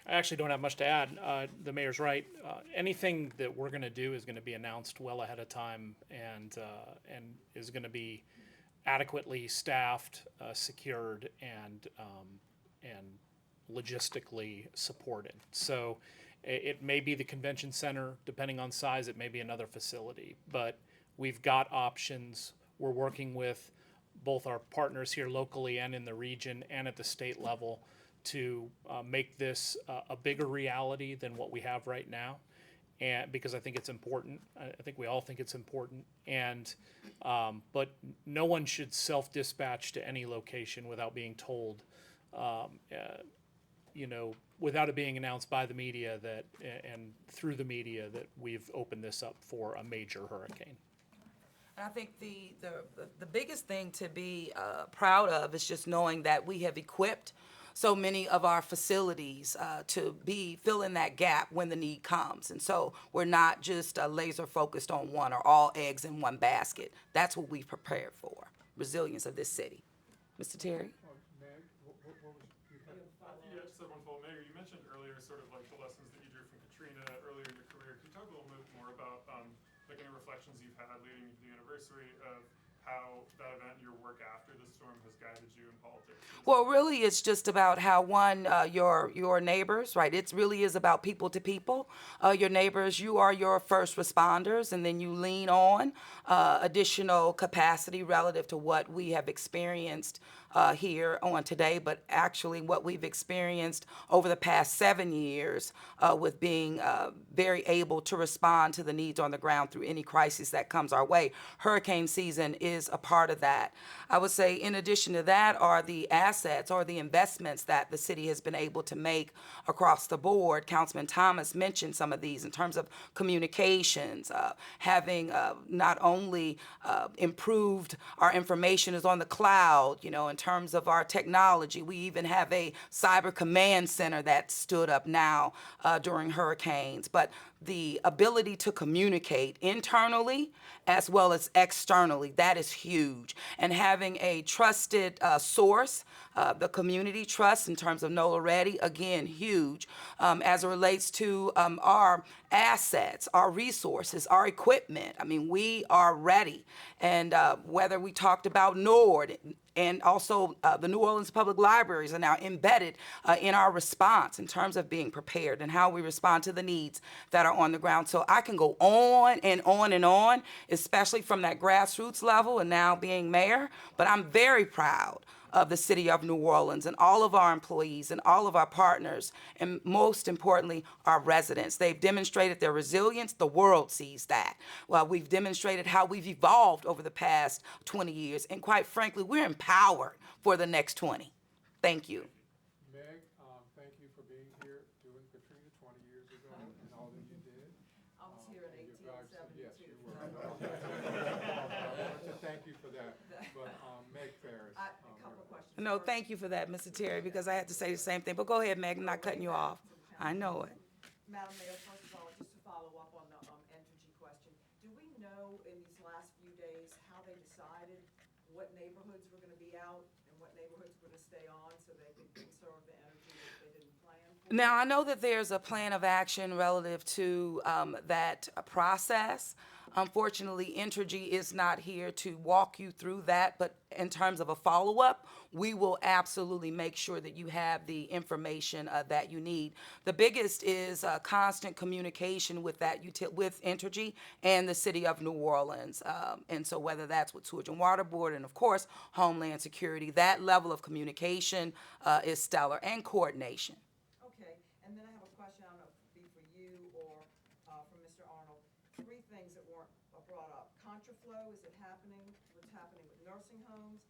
actually don't have much to add. The mayor's right. Anything that we're going to do is going to be announced well ahead of time and is going to be adequately staffed, secured, and logistically supported. So it may be the convention center, depending on size, it may be another facility, but we've got options. We're working with both our partners here locally and in the region and at the state level to make this a bigger reality than what we have right now, and because I think it's important. I think we all think it's important, and but no one should self-dispatch to any location without being told, without it being announced by the media that and through the media that we've opened this up for a major hurricane. And I think the biggest thing to be proud of is just knowing that we have equipped so many of our facilities to fill in that gap when the need comes. And so we're not just laser focused on one or all eggs in one basket. That's what we've prepared for, resilience of this city. Mr. Terry? Yeah, just one follow. Mayor, you mentioned earlier sort of like the lessons that you drew from Katrina earlier in your career. Can you talk a little bit more about like any reflections you've had leading to the anniversary of how that event and your work after the storm has guided you in politics? Well, really, it's just about how your neighbors, right? It really is about people to people. Your neighbors, you are your first responders, and then you lean on additional capacity relative to what we have experienced here on today, but actually what we've experienced over the past 7 years with being very able to respond to the needs on the ground through any crisis that comes our way. Hurricane season is a part of that. I would say in addition to that are the assets or the investments that the city has been able to make across the board. Councilman Thomas mentioned some of these in terms of communications, having not only improved our information is on the cloud, in terms of our technology. We even have a cyber command center that stood up now during hurricanes. But the ability to communicate internally as well as externally, that is huge. And having a trusted source, the community trust in terms of NOLA Ready, again, huge. As it relates to our assets, our resources, our equipment, I mean, we are ready. And whether we talked about NORD, and also the New Orleans Public Libraries are now embedded in our response in terms of being prepared and how we respond to the needs that are on the ground. So I can go on and on and on, especially from that grassroots level and now being mayor, but I'm very proud of the city of New Orleans and all of our employees and all of our partners, and most importantly, our residents. They've demonstrated their resilience. The world sees that. Well, we've demonstrated how we've evolved over the past 20 years, and quite frankly, we're empowered for the next 20. Thank you. Meg, thank you for being here doing Katrina 20 years ago and all that you did. I was here in 1872. Yes, you were. I wanted to thank you for that. But Meg Ferris. A couple of questions. No, thank you for that, Mr. Terry, because I had to say the same thing. But go ahead, Meg, I'm not cutting you off. I know it. Madam Mayor, first of all, just to follow up on the know in these last few days how they decided what neighborhoods were gonna be out and what neighborhoods were gonna stay on so they could conserve the energy that they didn't plan for? Now, I know that there's a plan of action relative to that process. Unfortunately, Entergy is not here to walk you through that, but in terms of a follow-up, we will absolutely make sure that you have the information that you need. The biggest is constant communication with with Entergy and the City of New Orleans. And so whether that's with Sewage and Water Board and, of course, Homeland Security, that level of communication is stellar, and coordination. Okay, and then I have a question, I don't know if it'd be for you or for Mr. Arnold. Three things that weren't brought up. Contraflow, is it happening? What's happening with nursing homes?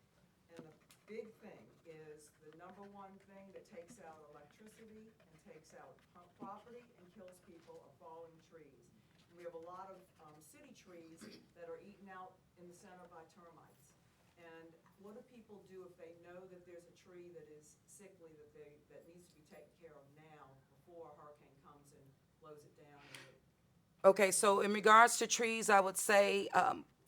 And the big thing is the number one thing that takes out electricity and takes out property and kills people are falling trees. And we have a lot of city trees that are eaten out in the center by termites. And what do people do if they know that there's a tree that is sickly that needs to be taken care of now before a hurricane comes and blows it down? Okay, so in regards to trees, I would say,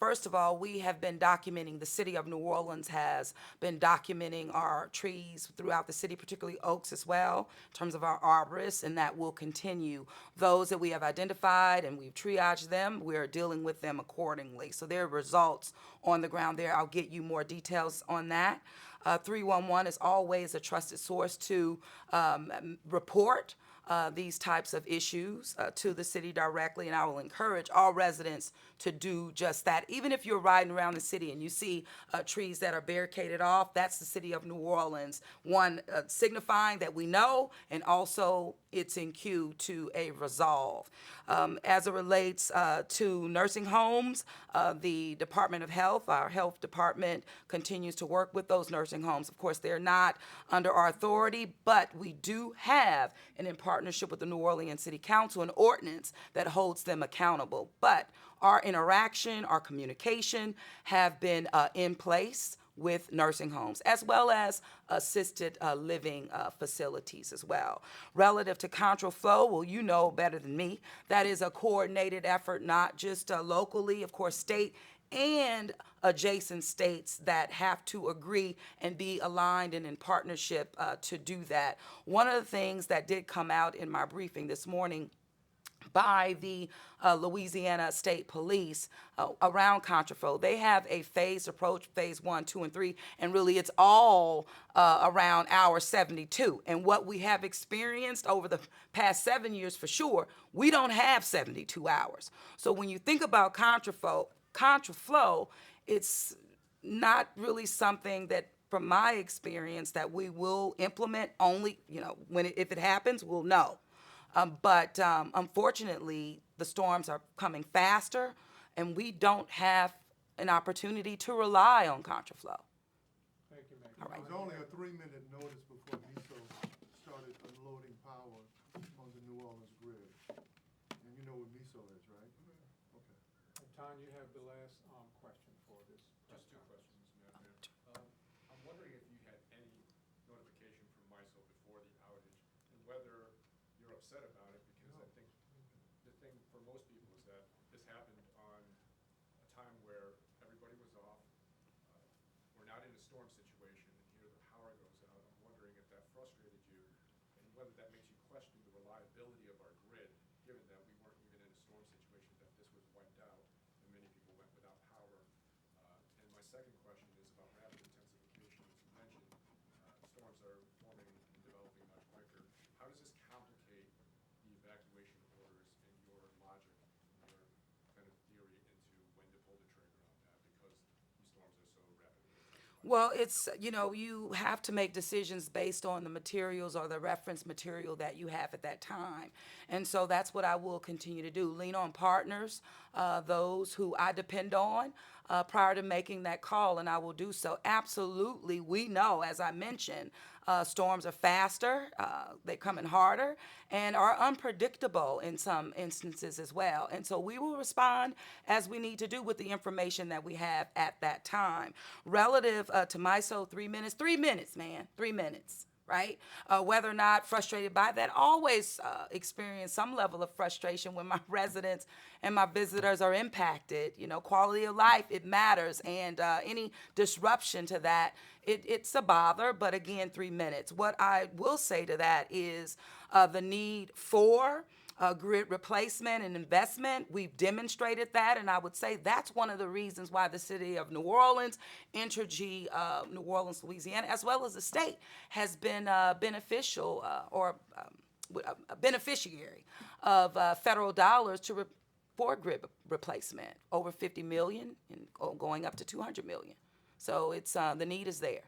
first of all, we have been documenting, the City of New Orleans has been documenting our trees throughout the city, particularly oaks as well, in terms of our arborists, and that will continue. Those that we have identified and we've triaged them, we're dealing with them accordingly. So there are results on the ground there. I'll get you more details on that. 311 is always a trusted source to report these types of issues to the city directly, and I will encourage all residents to do just that. Even if you're riding around the city and you see trees that are barricaded off, that's the City of New Orleans, one, signifying that we know, and also it's in queue to a resolve. As it relates to nursing homes, the Department of Health, our health department, continues to work with those nursing homes. Of course, they're not under our authority, but we do have, and in partnership with the New Orleans City Council, an ordinance that holds them accountable. But our interaction, our communication have been in place with nursing homes, as well as assisted living facilities as well. Relative to contraflow, well, you know better than me, that is a coordinated effort, not just locally, of course, state and adjacent states that have to agree and be aligned and in partnership to do that. One of the things that did come out in my briefing this morning by the Louisiana State Police around contraflow. They have a phased approach, phase 1, 2, and 3, and really it's all around hour 72. And what we have experienced over the past 7 years for sure, we don't have 72 hours. So when you think about contraflow, it's not really something that, from my experience, that we will implement only, if it happens, we'll know. But unfortunately, the storms are coming faster, and we don't have an opportunity to rely on contraflow. Thank you, Maggie. All right. It was only a 3-minute notice before MISO started unloading power on the New Orleans grid. And you know what MISO is, right? Okay. Tom, you have the last question for this. Just two questions, Madam Mayor. I'm wondering if you had any notification from MISO before the outage, and whether you're upset about it, because I think the thing for most people is that this happened on a time where everybody was off. We're not in a storm situation, and here the power goes out. I'm wondering if that frustrated you, and whether that makes you question the reliability of our grid, given that we weren't even in a storm situation, that this was wiped out, and many people went without power. And my second question is about rapid intensification. As you mentioned, storms are forming and developing much quicker. How does this complicate the evacuation orders and your logic and your kind of theory into when to pull the trigger on that, because these storms are so rapidly intensifying? Well, it's, you have to make decisions based on the materials or the reference material that you have at that time. And so that's what I will continue to do. Lean on partners, those who I depend on prior to making that call, and I will do so. Absolutely, we know, as I mentioned, storms are faster, they're coming harder, and are unpredictable in some instances as well. And so we will respond as we need to do with the information that we have at that time. Relative to MISO, 3 minutes, 3 minutes, man, 3 minutes. right? Whether or not frustrated by that, always experience some level of frustration when my residents and my visitors are impacted. You know, quality of life, it matters, and any disruption to that, it's a bother, but again, 3 minutes. What I will say to that is the need for grid replacement and investment. We've demonstrated that, and I would say that's one of the reasons why the city of New Orleans, Entergy, New Orleans, Louisiana, as well as the state, has been beneficial a beneficiary of federal dollars for grid replacement, over 50 million and going up to 200 million. So it's the need is there.